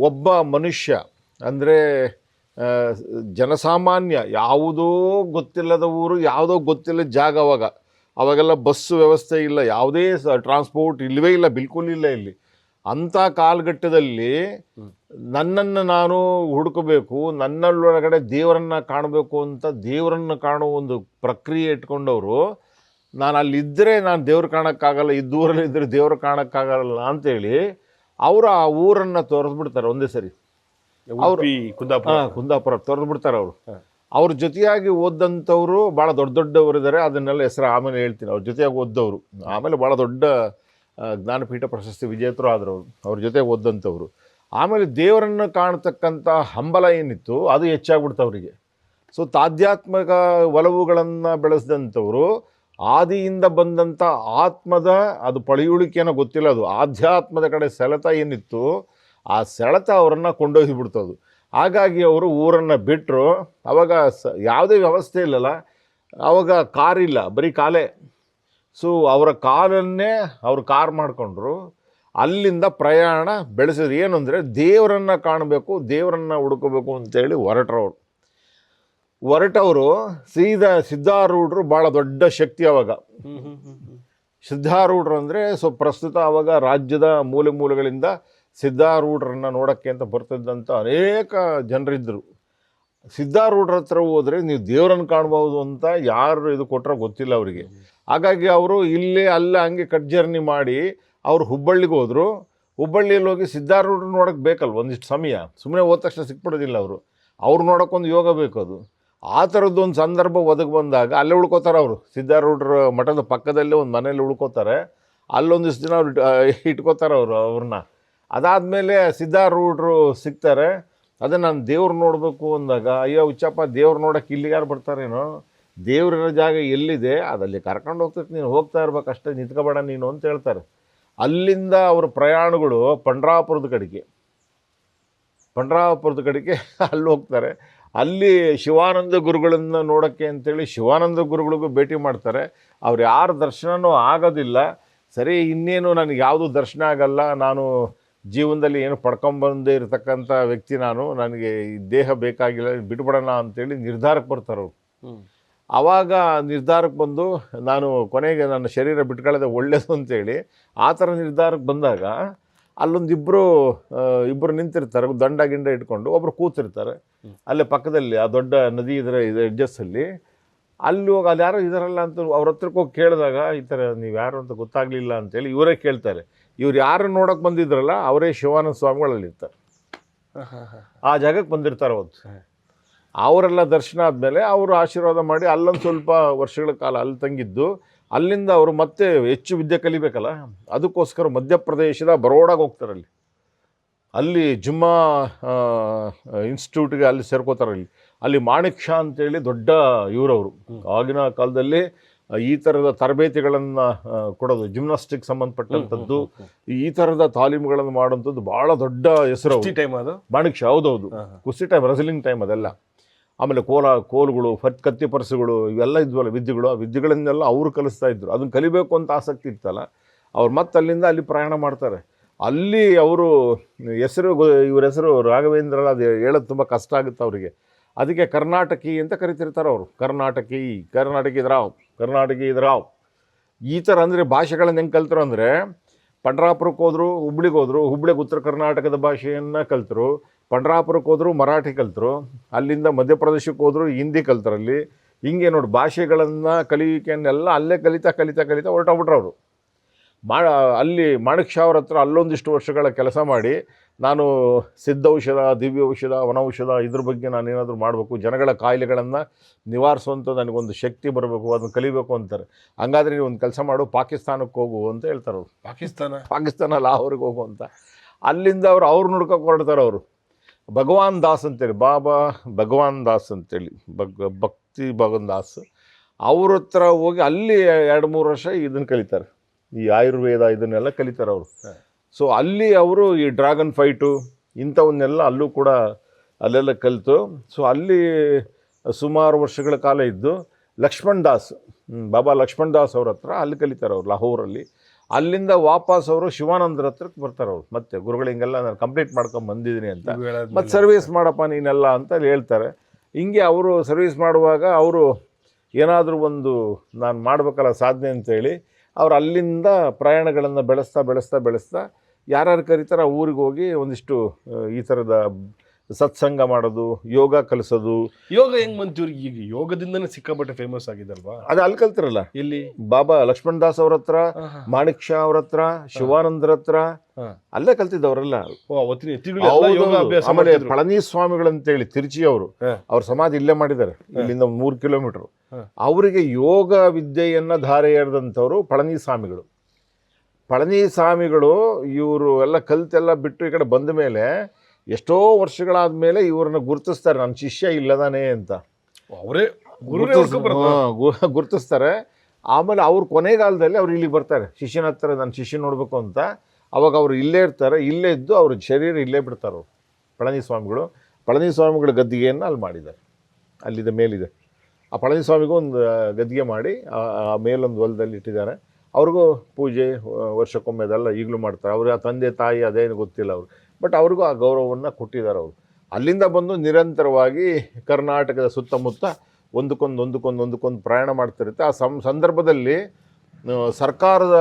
ಒಬ್ಬ ಮನುಷ್ಯ, ಅಂದರೆ ಜನಸಾಮಾನ್ಯ, ಯಾವುದೋ ಗೊತ್ತಿಲ್ಲದ ಊರು, ಯಾವುದೋ ಗೊತ್ತಿಲ್ಲದ ಜಾಗ. ಅವಾಗೆಲ್ಲ ಬಸ್ಸು ವ್ಯವಸ್ಥೆ ಇಲ್ಲ, ಯಾವುದೇ ಟ್ರಾನ್ಸ್ಪೋರ್ಟ್ ಇಲ್ಲವೇ ಇಲ್ಲ, ಬಿಲ್ಕುಲ್ ಇಲ್ಲ ಇಲ್ಲಿ. ಅಂಥ ಕಾಲಘಟ್ಟದಲ್ಲಿ ನನ್ನನ್ನು ನಾನು ಹುಡುಕಬೇಕು, ನನ್ನೊಳಗಡೆ ದೇವರನ್ನು ಕಾಣಬೇಕು ಅಂತ ದೇವರನ್ನು ಕಾಣುವ ಒಂದು ಪ್ರಕ್ರಿಯೆ ಇಟ್ಕೊಂಡವರು ನಾನು ಅಲ್ಲಿದ್ದರೆ ನಾನು ದೇವ್ರು ಕಾಣೋಕ್ಕಾಗಲ್ಲ, ಈ ದೂರಲ್ಲಿ ಇದ್ದರೆ ದೇವ್ರು ಕಾಣೋಕ್ಕಾಗಲ್ಲ ಅಂತೇಳಿ ಅವರು ಆ ಊರನ್ನು ತೊರೆದ್ಬಿಡ್ತಾರೆ ಒಂದೇ ಸರಿ. ಉಡುಪಿ, ಕುಂದಾಪುರ. ಕುಂದಾಪುರ ತೊರೆದ್ಬಿಡ್ತಾರೆ ಅವರು. ಅವ್ರ ಜೊತೆಯಾಗಿ ಓದಂಥವ್ರು ಭಾಳ ದೊಡ್ಡ ದೊಡ್ಡವರಿದ್ದಾರೆ, ಅದನ್ನೆಲ್ಲ ಹೆಸರು ಆಮೇಲೆ ಹೇಳ್ತೀನಿ. ಅವ್ರ ಜೊತೆಯಾಗಿ ಓದ್ದವರು ಆಮೇಲೆ ಭಾಳ ದೊಡ್ಡ ಜ್ಞಾನಪೀಠ ಪ್ರಶಸ್ತಿ ವಿಜೇತರು ಆದರು ಅವರು, ಅವ್ರ ಜೊತೆ ಓದಂಥವ್ರು. ಆಮೇಲೆ ದೇವರನ್ನು ಕಾಣ್ತಕ್ಕಂಥ ಹಂಬಲ ಏನಿತ್ತು ಅದು ಹೆಚ್ಚಾಗ್ಬಿಡ್ತು ಅವರಿಗೆ. ಸೊ ಆಧ್ಯಾತ್ಮಿಕ ಒಲವುಗಳನ್ನು ಬೆಳೆಸಿದಂಥವ್ರು ಆದಿಯಿಂದ ಬಂದಂಥ ಆತ್ಮದ ಅದು ಪಳೆಯುಳಿಕೆನೋ ಗೊತ್ತಿಲ್ಲ, ಅದು ಆಧ್ಯಾತ್ಮದ ಕಡೆ ಸೆಳೆತ ಏನಿತ್ತು ಆ ಸೆಳೆತ ಅವರನ್ನು ಕೊಂಡೊಯ್ದುಬಿಡ್ತದು. ಹಾಗಾಗಿ ಅವರು ಊರನ್ನು ಬಿಟ್ಟರು. ಆವಾಗ ಯಾವುದೇ ವ್ಯವಸ್ಥೆ ಇಲ್ಲಲ್ಲ, ಆವಾಗ ಕಾರಿಲ್ಲ, ಬರೀ ಕಾಲೇ. ಸೊ ಅವರ ಕಾಲನ್ನೇ ಅವರು ಕಾರ್ ಮಾಡಿಕೊಂಡ್ರು. ಅಲ್ಲಿಂದ ಪ್ರಯಾಣ ಬೆಳೆಸಿದ್ರು. ಏನು ಅಂದರೆ ದೇವರನ್ನು ಕಾಣಬೇಕು, ದೇವರನ್ನು ಹುಡುಕಬೇಕು ಅಂತೇಳಿ ಹೊರಟವರು ಸೀದಾ ಸಿದ್ಧಾರೂಢರು ಭಾಳ ದೊಡ್ಡ ಶಕ್ತಿ ಅವಾಗ. ಸಿದ್ಧಾರೂಢರು ಅಂದರೆ ಪ್ರಸ್ತುತ ಅವಾಗ ರಾಜ್ಯದ ಮೂಲೆ ಮೂಲೆಗಳಿಂದ ಸಿದ್ಧಾರೂಢರನ್ನು ನೋಡೋಕ್ಕೆ ಅಂತ ಬರ್ತಿದ್ದಂಥ ಅನೇಕ ಜನರಿದ್ದರು. ಸಿದ್ಧಾರೂಢರ ಹತ್ರ ಹೋದರೆ ನೀವು ದೇವರನ್ನು ಕಾಣ್ಬೋದು ಅಂತ ಯಾರು ಇದು ಕೊಟ್ಟರೋ ಗೊತ್ತಿಲ್ಲ ಅವರಿಗೆ. ಹಾಗಾಗಿ ಅವರು ಇಲ್ಲೇ ಅಲ್ಲೇ ಹಂಗೆ ಕಟ್ ಜರ್ನಿ ಮಾಡಿ ಅವರು ಹುಬ್ಬಳ್ಳಿಗೆ ಹೋದರು. ಹುಬ್ಬಳ್ಳಿಯಲ್ಲಿ ಹೋಗಿ ಸಿದ್ಧಾರೂಢರು ನೋಡೋಕ್ಕೆ ಬೇಕಲ್ಲ ಒಂದಿಷ್ಟು ಸಮಯ, ಸುಮ್ಮನೆ ಹೋದ ತಕ್ಷಣ ಸಿಕ್ಬಿಡೋದಿಲ್ಲ ಅವರು. ಅವ್ರು ನೋಡೋಕ್ಕೊಂದು ಯೋಗ ಬೇಕು. ಅದು ಆ ಥರದ್ದೊಂದು ಸಂದರ್ಭ ಒದಗಿ ಬಂದಾಗ ಅಲ್ಲೇ ಉಳ್ಕೋತಾರೆ ಅವರು. ಸಿದ್ಧಾರೂಢರ ಮಠದ ಪಕ್ಕದಲ್ಲೇ ಒಂದು ಮನೇಲಿ ಉಳ್ಕೋತಾರೆ. ಅಲ್ಲೊಂದಿಷ್ಟು ದಿನ ಅವ್ರು ಇಟ್ಕೋತಾರೆ ಅವ್ರನ್ನ. ಅದಾದಮೇಲೆ ಸಿದ್ಧಾರೂಢರು ಸಿಗ್ತಾರೆ. ಅದೇ ನಾನು ದೇವ್ರು ನೋಡಬೇಕು ಅಂದಾಗ, ಅಯ್ಯೋ ಹುಚ್ಚಪ್ಪ ದೇವ್ರು ನೋಡೋಕೆ ಇಲ್ಲಿಗೆ ಯಾರು ಬರ್ತಾರೇನೋ, ದೇವ್ರಿರೋ ಜಾಗ ಎಲ್ಲಿದೆ ಅದಲ್ಲಿ ಕರ್ಕೊಂಡು ಹೋಗ್ತೈತೆ, ನೀನು ಹೋಗ್ತಾ ಇರ್ಬೇಕಷ್ಟೇ, ನಿಂತ್ಕೋಬೇಡ ನೀನು ಅಂತ ಹೇಳ್ತಾರೆ. ಅಲ್ಲಿಂದ ಅವ್ರ ಪ್ರಯಾಣಗಳು ಪಂಡ್ರಾಪುರದ ಕಡೆಗೆ ಅಲ್ಲಿ ಹೋಗ್ತಾರೆ. ಅಲ್ಲಿ ಶಿವಾನಂದ ಗುರುಗಳನ್ನು ನೋಡೋಕ್ಕೆ ಅಂತೇಳಿ ಶಿವಾನಂದ ಗುರುಗಳಿಗೂ ಭೇಟಿ ಮಾಡ್ತಾರೆ. ಅವ್ರು ಯಾರ ದರ್ಶನವೂ ಆಗೋದಿಲ್ಲ. ಸರಿ, ಇನ್ನೇನು ನನಗೆ ಯಾವುದೂ ದರ್ಶನ ಆಗಲ್ಲ, ನಾನು ಜೀವನದಲ್ಲಿ ಏನು ಪಡ್ಕೊಂಬಂದೇ ಇರತಕ್ಕಂಥ ವ್ಯಕ್ತಿ ನಾನು, ನನಗೆ ಈ ದೇಹ ಬೇಕಾಗಿಲ್ಲ, ಬಿಟ್ಬಿಡೋಣ ಅಂತೇಳಿ ನಿರ್ಧಾರಕ್ಕೆ ಬರ್ತಾರೆ ಅವರು. ಆವಾಗ ನಿರ್ಧಾರಕ್ಕೆ ಬಂದು ನಾನು ಕೊನೆಗೆ ನನ್ನ ಶರೀರ ಬಿಟ್ಕೊಳ್ಳೋದೆ ಒಳ್ಳೆಯದು ಅಂತೇಳಿ ಆ ಥರ ನಿರ್ಧಾರಕ್ಕೆ ಬಂದಾಗ ಅಲ್ಲೊಂದು ಇಬ್ಬರು ನಿಂತಿರ್ತಾರೆ, ದಂಡ ಗಿಂಡ ಇಟ್ಕೊಂಡು. ಒಬ್ಬರು ಕೂತಿರ್ತಾರೆ ಅಲ್ಲೇ ಪಕ್ಕದಲ್ಲಿ, ಆ ದೊಡ್ಡ ನದಿ ಇದರ ಎಡ್ಜಸ್ಸಲ್ಲಿ. ಅಲ್ಲಿ ಹೋಗಿ ಅಲ್ಲಿ ಯಾರೋ ಇದಾರಲ್ಲ ಅಂತ ಅವ್ರ ಹತ್ರಕ್ಕೆ ಹೋಗಿ ಕೇಳಿದಾಗ, ಈ ಥರ ನೀವು ಯಾರು ಅಂತ ಗೊತ್ತಾಗಲಿಲ್ಲ ಅಂತೇಳಿ ಇವರೇ ಕೇಳ್ತಾರೆ. ಇವ್ರು ಯಾರು ನೋಡೋಕೆ ಬಂದಿದ್ರಲ್ಲ ಅವರೇ ಶಿವಾನಂದ ಸ್ವಾಮಿಗಳಲ್ಲಿರ್ತಾರೆ. ಆ ಜಾಗಕ್ಕೆ ಬಂದಿರ್ತಾರೆ ಅವತ್ತು. ಅವರೆಲ್ಲ ದರ್ಶನ ಆದಮೇಲೆ ಅವರು ಆಶೀರ್ವಾದ ಮಾಡಿ ಅಲ್ಲೊಂದು ಸ್ವಲ್ಪ ವರ್ಷಗಳ ಕಾಲ ಅಲ್ಲಿ ತಂಗಿದ್ದು, ಅಲ್ಲಿಂದ ಅವರು ಮತ್ತೆ ಹೆಚ್ಚು ವಿದ್ಯೆ ಕಲಿಬೇಕಲ್ಲ, ಅದಕ್ಕೋಸ್ಕರ ಮಧ್ಯಪ್ರದೇಶದ ಬರೋಡಾಗೆ ಹೋಗ್ತಾರೆ. ಅಲ್ಲಿ ಜುಮ್ಮಾ ಇನ್ಸ್ಟಿಟ್ಯೂಟ್ಗೆ ಅಲ್ಲಿ ಸೇರ್ಕೋತಾರೆ. ಅಲ್ಲಿ ಮಾಣಿಕ್ ಶಾ ಅಂತೇಳಿ ದೊಡ್ಡ ಇವರವರು. ಆಗಿನ ಕಾಲದಲ್ಲಿ ಈ ಥರದ ತರಬೇತಿಗಳನ್ನು ಕೊಡೋದು, ಜಿಮ್ನಾಸ್ಟಿಕ್ ಸಂಬಂಧಪಟ್ಟಂಥದ್ದು, ಈ ಥರದ ತಾಲೀಮುಗಳನ್ನು ಮಾಡುವಂಥದ್ದು ಭಾಳ ದೊಡ್ಡ ಹೆಸರು ಟೈಮ್ ಅದು. ಮಾಣಿಕ್ ಶಾ, ಹೌದೌದು, ಕುಸ್ತಿ ಟೈಮ್, ರೆಸ್ಲಿಂಗ್ ಟೈಮ್ ಅದೆಲ್ಲ. ಆಮೇಲೆ ಕೋಲುಗಳು, ಕತ್ತಿ ಪರ್ಸುಗಳು, ಇವೆಲ್ಲ ಇದ್ವಲ್ಲ ವಿದ್ಯೆಗಳು, ಆ ವಿದ್ಯೆಗಳನ್ನೆಲ್ಲ ಅವರು ಕಲಿಸ್ತಾ ಇದ್ರು. ಅದನ್ನು ಕಲಿಬೇಕು ಅಂತ ಆಸಕ್ತಿ ಇತ್ತಲ್ಲ, ಅವ್ರು ಮತ್ತೆ ಅಲ್ಲಿಂದ ಅಲ್ಲಿ ಪ್ರಯಾಣ ಮಾಡ್ತಾರೆ. ಅಲ್ಲಿ ಅವರು ಇವ್ರ ಹೆಸರು ರಾಘವೇಂದ್ರ, ಅದು ಹೇಳೋದು ತುಂಬ ಕಷ್ಟ ಆಗುತ್ತೆ ಅವರಿಗೆ. ಅದಕ್ಕೆ ಕರ್ನಾಟಕಿ ಅಂತ ಕರಿತಿರ್ತಾರೆ ಅವರು. ಕರ್ನಾಟಕಿ ಇದ್ರಾವ್ ಈ ಥರ. ಅಂದರೆ ಭಾಷೆಗಳನ್ನು ಹೆಂಗೆ ಕಲ್ತರು ಅಂದರೆ, ಪಂಡ್ರಾಪುರಕ್ಕೆ ಹೋದರು, ಹುಬ್ಳಿಗೆ ಹೋದರು, ಹುಬ್ಳಿಗೆ ಉತ್ತರ ಕರ್ನಾಟಕದ ಭಾಷೆಯನ್ನು ಕಲ್ತರು. ಪಂಡ್ರಾಪುರಕ್ಕೆ ಹೋದರು, ಮರಾಠಿ ಕಲ್ತರು. ಅಲ್ಲಿಂದ ಮಧ್ಯಪ್ರದೇಶಕ್ಕೆ ಹೋದರು, ಹಿಂದಿ ಕಲ್ತರಲ್ಲಿ. ಹಿಂಗೆ ನೋಡಿ ಭಾಷೆಗಳನ್ನು ಕಲಿಕೆಯನ್ನೆಲ್ಲ ಅಲ್ಲೇ ಕಲಿತಾ ಹೊರಟೋಗ್ಬಿಟ್ರು ಅವರು. ಅಲ್ಲಿ ಮಾಣಿಕ್ ಶಾ ಅವ್ರ ಹತ್ರ ಅಲ್ಲೊಂದಿಷ್ಟು ವರ್ಷಗಳ ಕೆಲಸ ಮಾಡಿ, ನಾನು ಸಿದ್ಧೌಷಧ, ದಿವ್ಯೌಷಧ, ವನೌಷಧ ಇದ್ರ ಬಗ್ಗೆ ನಾನೇನಾದರೂ ಮಾಡಬೇಕು, ಜನಗಳ ಕಾಯಿಲೆಗಳನ್ನು ನಿವಾರಿಸುವಂಥ ನನಗೊಂದು ಶಕ್ತಿ ಬರಬೇಕು, ಅದನ್ನು ಕಲಿಬೇಕು ಅಂತಾರೆ. ಹಂಗಾದ್ರೆ ನೀವು ಒಂದು ಕೆಲಸ ಮಾಡು, ಪಾಕಿಸ್ತಾನಕ್ಕೆ ಹೋಗು ಅಂತ ಹೇಳ್ತಾರೆ ಅವರು. ಪಾಕಿಸ್ತಾನ ಲಾಹೋರ್ಗೆ ಹೋಗು ಅಂತ. ಅಲ್ಲಿಂದ ಅವ್ರು ನೋಡ್ಕೊಂಡು ಹೊರಡ್ತಾರೆ ಅವರು. ಭಗವಾನ್ ದಾಸ್ ಅಂತೇಳಿ, ಬಾಬಾ ಭಗವಾನ್ ದಾಸ್ ಅಂತೇಳಿ, ಭಕ್ತಿ ಭಗವಾನ್ ದಾಸ್ ಅವ್ರ ಹತ್ರ ಹೋಗಿ ಅಲ್ಲಿ 2-3 ವರ್ಷ ಇದನ್ನು ಕಲಿತಾರೆ, ಈ ಆಯುರ್ವೇದ ಇದನ್ನೆಲ್ಲ ಕಲಿತಾರೆ ಅವರು. ಸೊ ಅಲ್ಲಿ ಅವರು ಈ ಡ್ರ್ಯಾಗನ್ ಫೈಟು ಇಂಥವನ್ನೆಲ್ಲ ಅಲ್ಲೂ ಕೂಡ ಅಲ್ಲೆಲ್ಲ ಕಲಿತು. ಸೊ ಅಲ್ಲಿ ಸುಮಾರು ವರ್ಷಗಳ ಕಾಲ ಇದ್ದು ಲಕ್ಷ್ಮಣ್ ದಾಸ್, ಬಾಬಾ ಲಕ್ಷ್ಮಣ್ ದಾಸ್ ಅವ್ರ ಹತ್ರ ಅಲ್ಲಿ ಕಲಿತಾರೆ ಅವರು ಲಾಹೋರಲ್ಲಿ. ಅಲ್ಲಿಂದ ವಾಪಸ್ ಅವರು ಶಿವಾನಂದರ ಹತ್ರಕ್ಕೆ ಬರ್ತಾರೆ ಅವರು. ಮತ್ತೆ ಗುರುಗಳು ಹಿಂಗೆಲ್ಲ ನಾನು ಕಂಪ್ಲೀಟ್ ಮಾಡ್ಕೊಂಡು ಬಂದಿದ್ದೀನಿ ಅಂತ, ಮತ್ತು ಸರ್ವೀಸ್ ಮಾಡಪ್ಪ ನೀನೆಲ್ಲ ಅಂತ ಹೇಳ್ತಾರೆ. ಹಿಂಗೆ ಅವರು ಸರ್ವೀಸ್ ಮಾಡುವಾಗ ಅವರು ಏನಾದರೂ ಒಂದು ನಾನು ಮಾಡಬೇಕಲ್ಲ ಸಾಧನೆ ಅಂತೇಳಿ ಅವ್ರು ಅಲ್ಲಿಂದ ಪ್ರಯಾಣಗಳನ್ನು ಬೆಳೆಸ್ತಾ ಯಾರ್ಯಾರು ಕರೀತಾರೆ ಆ ಊರಿಗೆ ಹೋಗಿ ಒಂದಿಷ್ಟು ಈ ಥರದ ಸತ್ಸಂಗ ಮಾಡೋದು, ಯೋಗ ಕಲಿಸೋದು. ಯೋಗ ಹೆಂಗ್ ಬಂತು ಇವ್ರಿಗೆ? ಈಗ ಯೋಗದಿಂದನೇ ಸಿಕ್ಕಾಪಟ್ಟೆ ಫೇಮಸ್ ಆಗಿದಲ್ವಾ? ಅದು ಅಲ್ಲಿ ಕಲ್ತಿರಲ್ಲ. ಎಲ್ಲಿ? ಬಾಬಾ ಲಕ್ಷ್ಮಣ್ ದಾಸ್ ಅವ್ರ ಹತ್ರ, ಮಾಣಿಕ್ ಶಾ ಅವ್ರ ಹತ್ರ, ಶಿವಾನಂದರ ಹತ್ರ ಅಲ್ಲೇ ಕಲ್ತಿದ್ದವರೆಲ್ಲ. ಅವತ್ತಿನ ಯತಿಗಳೆಲ್ಲ ಯೋಗ ಅಭ್ಯಾಸ ಆಮೇಲೆ ಮಾಡ್ತಿದ್ರು. ಪಳನಿ ಸ್ವಾಮಿಗಳಂತೇಳಿ ತಿರುಚಿ ಅವರು, ಅವ್ರ ಸಮಾಧಿ ಇಲ್ಲೇ ಮಾಡಿದ್ದಾರೆ, ಇಲ್ಲಿಂದ 3 ಕಿಲೋಮೀಟರ್. ಅವರಿಗೆ ಯೋಗ ವಿದ್ಯೆಯನ್ನ ಧಾರೆ ಎರೆದಂಥವ್ರು ಪಳನಿ ಸ್ವಾಮಿಗಳು. ಪಳನಿ ಸ್ವಾಮಿಗಳು ಇವರು ಎಲ್ಲ ಕಲ್ತೆಲ್ಲ ಬಿಟ್ಟು ಈ ಕಡೆ ಬಂದ ಮೇಲೆ ಎಷ್ಟೋ ವರ್ಷಗಳಾದ ಮೇಲೆ ಇವ್ರನ್ನ ಗುರುತಿಸ್ತಾರೆ, ನನ್ನ ಶಿಷ್ಯ ಇಲ್ಲದಾನೆ ಅಂತ ಅವರೇ ಗುರುತಿಸ್ತಾರೆ. ಆಮೇಲೆ ಅವ್ರ ಕೊನೆಗಾಲದಲ್ಲಿ ಅವ್ರು ಇಲ್ಲಿಗೆ ಬರ್ತಾರೆ ಶಿಷ್ಯನ ಹತ್ರ, ನನ್ನ ಶಿಷ್ಯ ನೋಡಬೇಕು ಅಂತ. ಅವಾಗ ಅವರು ಇಲ್ಲೇ ಇರ್ತಾರೆ, ಇಲ್ಲೇ ಇದ್ದು ಅವ್ರ ಶರೀರ ಇಲ್ಲೇ ಬಿಡ್ತಾರೆ ಅವರು ಪಳನಿ ಸ್ವಾಮಿಗಳು. ಪಳನಿ ಸ್ವಾಮಿಗಳ ಗದ್ದಿಗೆಯನ್ನು ಅಲ್ಲಿ ಮಾಡಿದ್ದಾರೆ, ಅಲ್ಲಿದೆ ಮೇಲಿದೆ. ಆ ಪಳನಿ ಸ್ವಾಮಿಗೂ ಒಂದು ಗದ್ದಿಗೆ ಮಾಡಿ ಆ ಮೇಲೊಂದು ಹೊಲದಲ್ಲಿ ಇಟ್ಟಿದ್ದಾರೆ. ಅವ್ರಿಗೂ ಪೂಜೆ ವರ್ಷಕ್ಕೊಮ್ಮೆ ಅದೆಲ್ಲ ಈಗಲೂ ಮಾಡ್ತಾರೆ. ಅವ್ರ ತಂದೆ ತಾಯಿ ಅದೇನು ಗೊತ್ತಿಲ್ಲ ಅವರು, ಬಟ್ ಅವ್ರಿಗೂ ಆ ಗೌರವವನ್ನು ಕೊಟ್ಟಿದ್ದಾರೆ ಅವರು. ಅಲ್ಲಿಂದ ಬಂದು ನಿರಂತರವಾಗಿ ಕರ್ನಾಟಕದ ಸುತ್ತಮುತ್ತ ಒಂದಕ್ಕೊಂದು ಪ್ರಯಾಣ ಮಾಡ್ತಿರುತ್ತೆ. ಆ ಸಂದರ್ಭದಲ್ಲಿ ಸರ್ಕಾರದ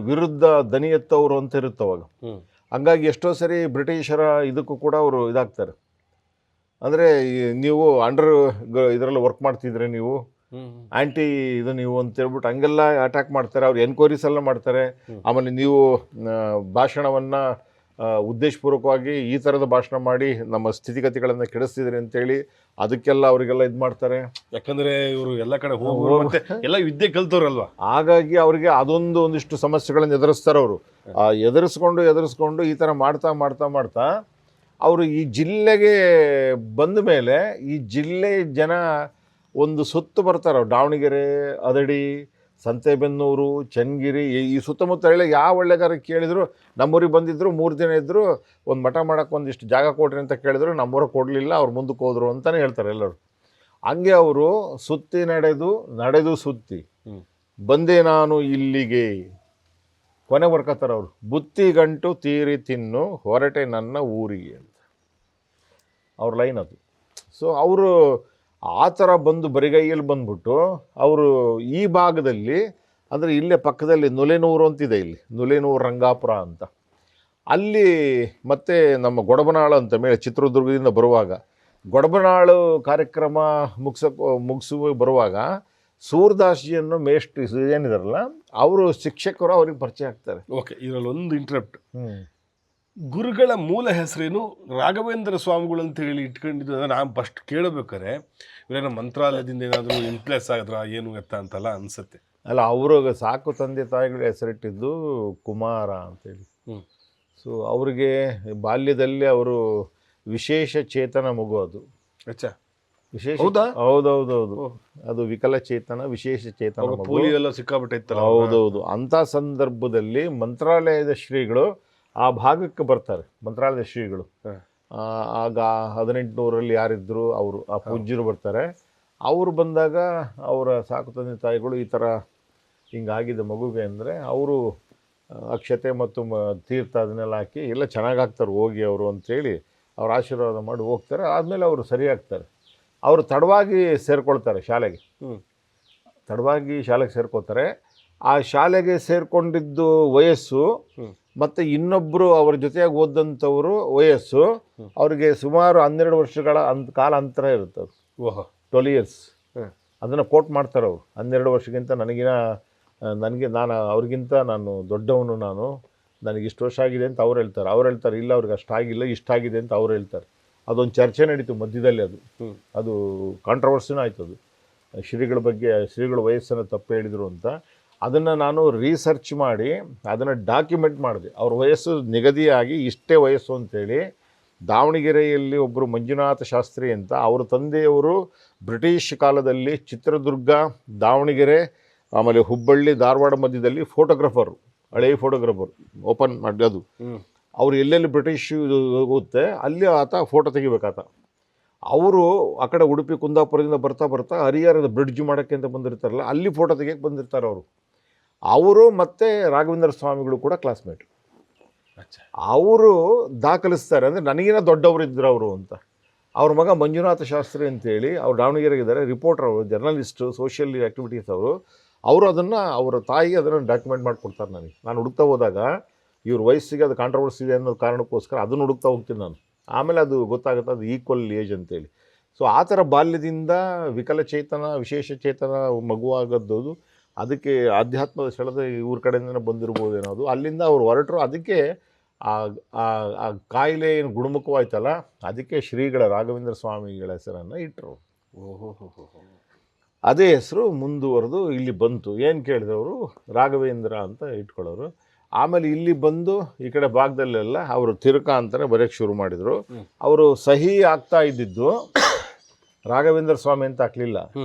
ವಿರುದ್ಧ ದನಿ ಎತ್ತವರು ಅಂತ ಇರುತ್ತೆ ಅವಾಗ. ಹಂಗಾಗಿ ಎಷ್ಟೋ ಸರಿ ಬ್ರಿಟಿಷರ ಇದಕ್ಕೂ ಕೂಡ ಅವರು ಇದಾಗ್ತಾರೆ. ಅಂದರೆ ನೀವು ಅಂಡರ್ ಇದರಲ್ಲಿ ವರ್ಕ್ ಮಾಡ್ತಿದ್ರೆ ನೀವು ಆ್ಯಂಟಿ ಇದು ನೀವು ಅಂತ ಹೇಳ್ಬಿಟ್ಟು ಹಂಗೆಲ್ಲ ಅಟ್ಯಾಕ್ ಮಾಡ್ತಾರೆ. ಅವ್ರು ಎನ್ಕ್ವೈರೀಸ್ ಎಲ್ಲ ಮಾಡ್ತಾರೆ. ಆಮೇಲೆ ನೀವು ಭಾಷಣವನ್ನು ಉದ್ದೇಶಪೂರ್ವಕವಾಗಿ ಈ ಥರದ ಭಾಷಣ ಮಾಡಿ ನಮ್ಮ ಸ್ಥಿತಿಗತಿಗಳನ್ನು ಕೆಡಿಸ್ತಿದ್ರಿ ಅಂತೇಳಿ ಅದಕ್ಕೆಲ್ಲ ಅವರಿಗೆಲ್ಲ ಇದು ಮಾಡ್ತಾರೆ. ಯಾಕಂದ್ರೆ ಇವರು ಎಲ್ಲ ಕಡೆ ಹೋಗಿ ಎಲ್ಲ ವಿದ್ಯೆ ಕಲ್ತವ್ರಲ್ವಾ, ಹಾಗಾಗಿ ಅವರಿಗೆ ಒಂದಿಷ್ಟು ಸಮಸ್ಯೆಗಳನ್ನು ಎದುರಿಸ್ತಾರೆ ಅವರು. ಎದುರಿಸ್ಕೊಂಡು ಈ ಥರ ಮಾಡ್ತಾ ಅವರು ಈ ಜಿಲ್ಲೆಗೆ ಬಂದ ಮೇಲೆ ಈ ಜಿಲ್ಲೆ ಜನ ಒಂದು ಸುತ್ತು ಬರ್ತಾರೆ. ಅವ್ರು ದಾವಣಗೆರೆ, ಅದಡಿ, ಸಂತೆಬೆನ್ನೂರು, ಚನ್ನಗಿರಿ, ಈ ಸುತ್ತಮುತ್ತ ಹಳ್ಳಿ ಯಾವ ಒಳ್ಳೆಗಾರ ಕೇಳಿದ್ರು ನಮ್ಮೂರಿಗೆ ಬಂದಿದ್ರು, 3 ದಿನ ಇದ್ದರು, ಒಂದು ಮಠ ಮಾಡೋಕ್ಕೆ ಒಂದಿಷ್ಟು ಜಾಗ ಕೊಡ್ರಿ ಅಂತ ಕೇಳಿದ್ರು, ನಮ್ಮೂರಿಗೆ ಕೊಡಲಿಲ್ಲ, ಅವ್ರು ಮುಂದಕ್ಕೆ ಹೋದರು ಅಂತಲೇ ಹೇಳ್ತಾರೆ ಎಲ್ಲರೂ. ಹಂಗೆ ಅವರು ಸುತ್ತಿ ನಡೆದು ಸುತ್ತಿ ಬಂದೆ ನಾನು ಇಲ್ಲಿಗೆ, ಕೊನೆ ಬರ್ಕತ್ತಾರೆ ಅವರು. ಬುತ್ತಿ ಗಂಟು ತೀರಿ ತಿನ್ನು ಹೊರಟೆ ನನ್ನ ಊರಿಗೆ ಅಂತ ಅವ್ರ ಲೈನ್ ಅದು. ಸೊ ಅವರು ಆ ಥರ ಬಂದು ಬರಿಗೈಯಲ್ಲಿ ಬಂದ್ಬಿಟ್ಟು ಅವರು ಈ ಭಾಗದಲ್ಲಿ, ಅಂದರೆ ಇಲ್ಲೇ ಪಕ್ಕದಲ್ಲಿ ನುಲೆನೂರು ಅಂತಿದೆ, ಇಲ್ಲಿ ನುಲೆನೂರು ರಂಗಾಪುರ ಅಂತ, ಅಲ್ಲಿ ಮತ್ತೆ ನಮ್ಮ ಗೊಡಬನಾಳು ಅಂತ ಮೇಲೆ ಚಿತ್ರದುರ್ಗದಿಂದ ಬರುವಾಗ ಗೊಡಬನಾಳು ಕಾರ್ಯಕ್ರಮ ಮುಗಿಸುವ ಬರುವಾಗ ಸೂರ್ದಾಸ್ಜಿಯನ್ನು ಮೇಷ್ಟ್ರಿ ಏನಿದಾರಲ್ಲ ಅವರು ಶಿಕ್ಷಕರು ಅವ್ರಿಗೆ ಪರಿಚಯ ಆಗ್ತಾರೆ. ಓಕೆ, ಇದರಲ್ಲಿ ಒಂದು ಇಂಟ್ರಪ್ಟ್. ಗುರುಗಳ ಮೂಲ ಹೆಸರೇನು? ರಾಘವೇಂದ್ರ ಸ್ವಾಮಿಗಳು ಅಂತ ಹೇಳಿ ಇಟ್ಕೊಂಡಿದ್ದು. ನಾನು ಫಸ್ಟ್ ಕೇಳಬೇಕಾರೆ ಇವರೇನೋ ಮಂತ್ರಾಲಯದಿಂದ ಏನಾದರೂ ಇನ್ಫ್ಲುಯೆನ್ಸ್ ಆಗಿದ್ರ ಏನು ಎತ್ತ ಅಂತಲ್ಲ ಅನ್ಸುತ್ತೆ. ಅಲ್ಲ, ಅವ್ರಿಗೆ ಸಾಕು ತಂದೆ ತಾಯಿಗಳು ಹೆಸರಿಟ್ಟಿದ್ದು ಕುಮಾರ ಅಂತೇಳಿ. ಸೊ ಅವ್ರಿಗೆ ಬಾಲ್ಯದಲ್ಲಿ ಅವರು ವಿಶೇಷ ಚೇತನ ಮಗು, ಅದು ವಿಶೇಷ. ಹೌದೌದು, ಅದು ವಿಕಲಚೇತನ ವಿಶೇಷ ಚೇತನ ಮಗು. ಎಲ್ಲ ಸಿಕ್ಕಾಬಿಟ್ಟೆ ಇತ್ತಲ್ಲ. ಹೌದೌದು. ಅಂಥ ಸಂದರ್ಭದಲ್ಲಿ ಮಂತ್ರಾಲಯದ ಶ್ರೀಗಳು ಆ ಭಾಗಕ್ಕೆ ಬರ್ತಾರೆ. ಮಂತ್ರಾಲಯದ ಶ್ರೀಗಳು ಆಗ 1800ರಲ್ಲಿ ಯಾರಿದ್ರು ಅವರು, ಆ ಪೂಜ್ಯರು ಬರ್ತಾರೆ. ಅವರು ಬಂದಾಗ ಅವರ ಸಾಕು ತಂದೆ ತಾಯಿಗಳು ಈ ಥರ ಹಿಂಗಾಗಿದೆ ಮಗುಗೆ ಅಂದರೆ ಅವರು ಅಕ್ಷತೆ ಮತ್ತು ತೀರ್ಥ ಅದನ್ನೆಲ್ಲ ಹಾಕಿ ಎಲ್ಲ ಚೆನ್ನಾಗಾಗ್ತಾರೆ ಹೋಗಿ ಅವರು ಅಂತೇಳಿ ಅವ್ರ ಆಶೀರ್ವಾದ ಮಾಡಿ ಹೋಗ್ತಾರೆ. ಆದಮೇಲೆ ಅವರು ಸರಿಯಾಗ್ತಾರೆ. ಅವರು ತಡವಾಗಿ ಸೇರಿಕೊಳ್ತಾರೆ ಶಾಲೆಗೆ. ಶಾಲೆಗೆ ಸೇರ್ಕೋತಾರೆ. ಆ ಶಾಲೆಗೆ ಸೇರಿಕೊಂಡಿದ್ದು ವಯಸ್ಸು ಮತ್ತು ಇನ್ನೊಬ್ಬರು ಅವ್ರ ಜೊತೆಯಾಗಿ ಓದಂಥವರು ವಯಸ್ಸು ಅವ್ರಿಗೆ ಸುಮಾರು 12 ವರ್ಷಗಳ ಕಾಲ ಅಂತರ ಇರುತ್ತೆ. 12 years. ಅದನ್ನು ಕೋಟ್ ಮಾಡ್ತಾರೆ ಅವರು. 12 ವರ್ಷಕ್ಕಿಂತ ನಾನು ಅವ್ರಿಗಿಂತ ನಾನು ದೊಡ್ಡವನು, ನನಗೆ ಇಷ್ಟು ವರ್ಷ ಆಗಿದೆ ಅಂತ ಅವ್ರು ಹೇಳ್ತಾರೆ. ಇಲ್ಲ, ಅವ್ರಿಗೆ ಅಷ್ಟಾಗಿಲ್ಲ, ಇಷ್ಟಾಗಿದೆ ಅಂತ ಅವ್ರು ಹೇಳ್ತಾರೆ. ಅದೊಂದು ಚರ್ಚೆ ನಡೀತು ಮಧ್ಯದಲ್ಲಿ. ಅದು ಕಾಂಟ್ರವರ್ಸಿನೂ ಆಯ್ತು. ಅದು ಶ್ರೀಗಳ ವಯಸ್ಸನ್ನು ತಪ್ಪು ಹೇಳಿದರು ಅಂತ. ಅದನ್ನು ನಾನು ರಿಸರ್ಚ್ ಮಾಡಿ ಅದನ್ನು ಡಾಕ್ಯುಮೆಂಟ್ ಮಾಡಿದೆ. ಅವ್ರ ವಯಸ್ಸು ನಿಗದಿಯಾಗಿ ಇಷ್ಟೇ ವಯಸ್ಸು ಅಂತೇಳಿ. ದಾವಣಗೆರೆಯಲ್ಲಿ ಒಬ್ಬರು ಮಂಜುನಾಥ ಶಾಸ್ತ್ರಿ ಅಂತ, ಅವರ ತಂದೆಯವರು ಬ್ರಿಟಿಷ್ ಕಾಲದಲ್ಲಿ ಚಿತ್ರದುರ್ಗ, ದಾವಣಗೆರೆ, ಆಮೇಲೆ ಹುಬ್ಬಳ್ಳಿ, ಧಾರವಾಡ ಮಧ್ಯದಲ್ಲಿ ಫೋಟೋಗ್ರಾಫರು, ಹಳೆಯ ಫೋಟೋಗ್ರಾಫರ್ ಓಪನ್ ಮಾಡಿ. ಅದು ಅವರು ಎಲ್ಲೆಲ್ಲಿ ಬ್ರಿಟಿಷ್ ಹೋಗುತ್ತೆ ಅಲ್ಲಿ ಆತ ಫೋಟೋ ತೆಗಿಬೇಕಾತ. ಅವರು ಆ ಕಡೆ ಉಡುಪಿ ಕುಂದಾಪುರದಿಂದ ಬರ್ತಾ ಹರಿಹರದ ಬ್ರಿಡ್ಜ್ ಮಾಡೋಕ್ಕೆ ಅಂತ ಬಂದಿರ್ತಾರಲ್ಲ, ಅಲ್ಲಿ ಫೋಟೋ ತೆಗಿಯಕ್ಕೆ ಬಂದಿರ್ತಾರೆ ಅವರು ಮತ್ತು ರಾಘವೇಂದ್ರ ಸ್ವಾಮಿಗಳು ಕೂಡ ಕ್ಲಾಸ್ಮೇಟ್. ಅವರು ದಾಖಲಿಸ್ತಾರೆ, ಅಂದರೆ ನನಗಿನ ದೊಡ್ಡವರು ಇದ್ದರು ಅವರು ಅಂತ. ಅವ್ರ ಮಗ ಮಂಜುನಾಥ ಶಾಸ್ತ್ರಿ ಅಂತೇಳಿ ಅವ್ರು ದಾವಣಗೆರೆಗಿದ್ದಾರೆ, ರಿಪೋರ್ಟರ್ ಅವರು, ಜರ್ನಲಿಸ್ಟು, ಸೋಷಿಯಲ್ ಆ್ಯಕ್ಟಿವಿಟೀಸ್ ಅವರು ಅದನ್ನು ಅವರ ತಾಯಿ ಅದನ್ನು ಡಾಕ್ಯುಮೆಂಟ್ ಮಾಡಿಕೊಡ್ತಾರೆ ನನಗೆ. ನಾನು ಹುಡುಕ್ತಾ ಹೋದಾಗ ಇವ್ರ ವಯಸ್ಸಿಗೆ ಅದು ಕಾಂಟ್ರವರ್ಸಿ ಇದೆ ಅನ್ನೋ ಕಾರಣಕ್ಕೋಸ್ಕರ ಅದನ್ನು ಹುಡುಕ್ತಾ ಹೋಗ್ತೀನಿ ನಾನು. ಆಮೇಲೆ ಅದು ಗೊತ್ತಾಗುತ್ತೆ ಅದು ಈಕ್ವಲ್ ಏಜ್ ಅಂತೇಳಿ. ಸೊ ಆ ಥರ ಬಾಲ್ಯದಿಂದ ವಿಕಲಚೇತನ ವಿಶೇಷಚೇತನ ಮಗುವಾಗದ್ದು ಅದಕ್ಕೆ ಆಧ್ಯಾತ್ಮದ ಸೆಳೆದ ಇವ್ರ ಕಡೆಯಿಂದನೇ ಬಂದಿರ್ಬೋದು ಅನ್ನೋದು. ಅಲ್ಲಿಂದ ಅವ್ರು ಹೊರಟರು. ಅದಕ್ಕೆ ಆ ಆ ಕಾಯಿಲೆ ಏನು ಗುಣಮುಖವಾಯ್ತಲ್ಲ, ಅದಕ್ಕೆ ಶ್ರೀಗಳ ರಾಘವೇಂದ್ರ ಸ್ವಾಮಿಗಳ ಹೆಸರನ್ನು ಇಟ್ಟರು. ಅದೇ ಹೆಸರು ಮುಂದುವರೆದು ಇಲ್ಲಿ ಬಂತು. ಏನು ಕೇಳಿದವರು ರಾಘವೇಂದ್ರ ಅಂತ ಇಟ್ಕೊಳ್ಳೋರು. ಆಮೇಲೆ ಇಲ್ಲಿ ಬಂದು ಈ ಕಡೆ ಭಾಗದಲ್ಲೆಲ್ಲ ಅವರು ತಿರುಕ ಅಂತಲೇ ಬರೆಯೋಕ್ಕೆ ಶುರು ಮಾಡಿದರು. ಅವರು ಸಹಿ ಆಗ್ತಾ ಇದ್ದಿದ್ದು ರಾಘವೇಂದ್ರ ಸ್ವಾಮಿ ಅಂತ ಹಾಕಲಿಲ್ಲ,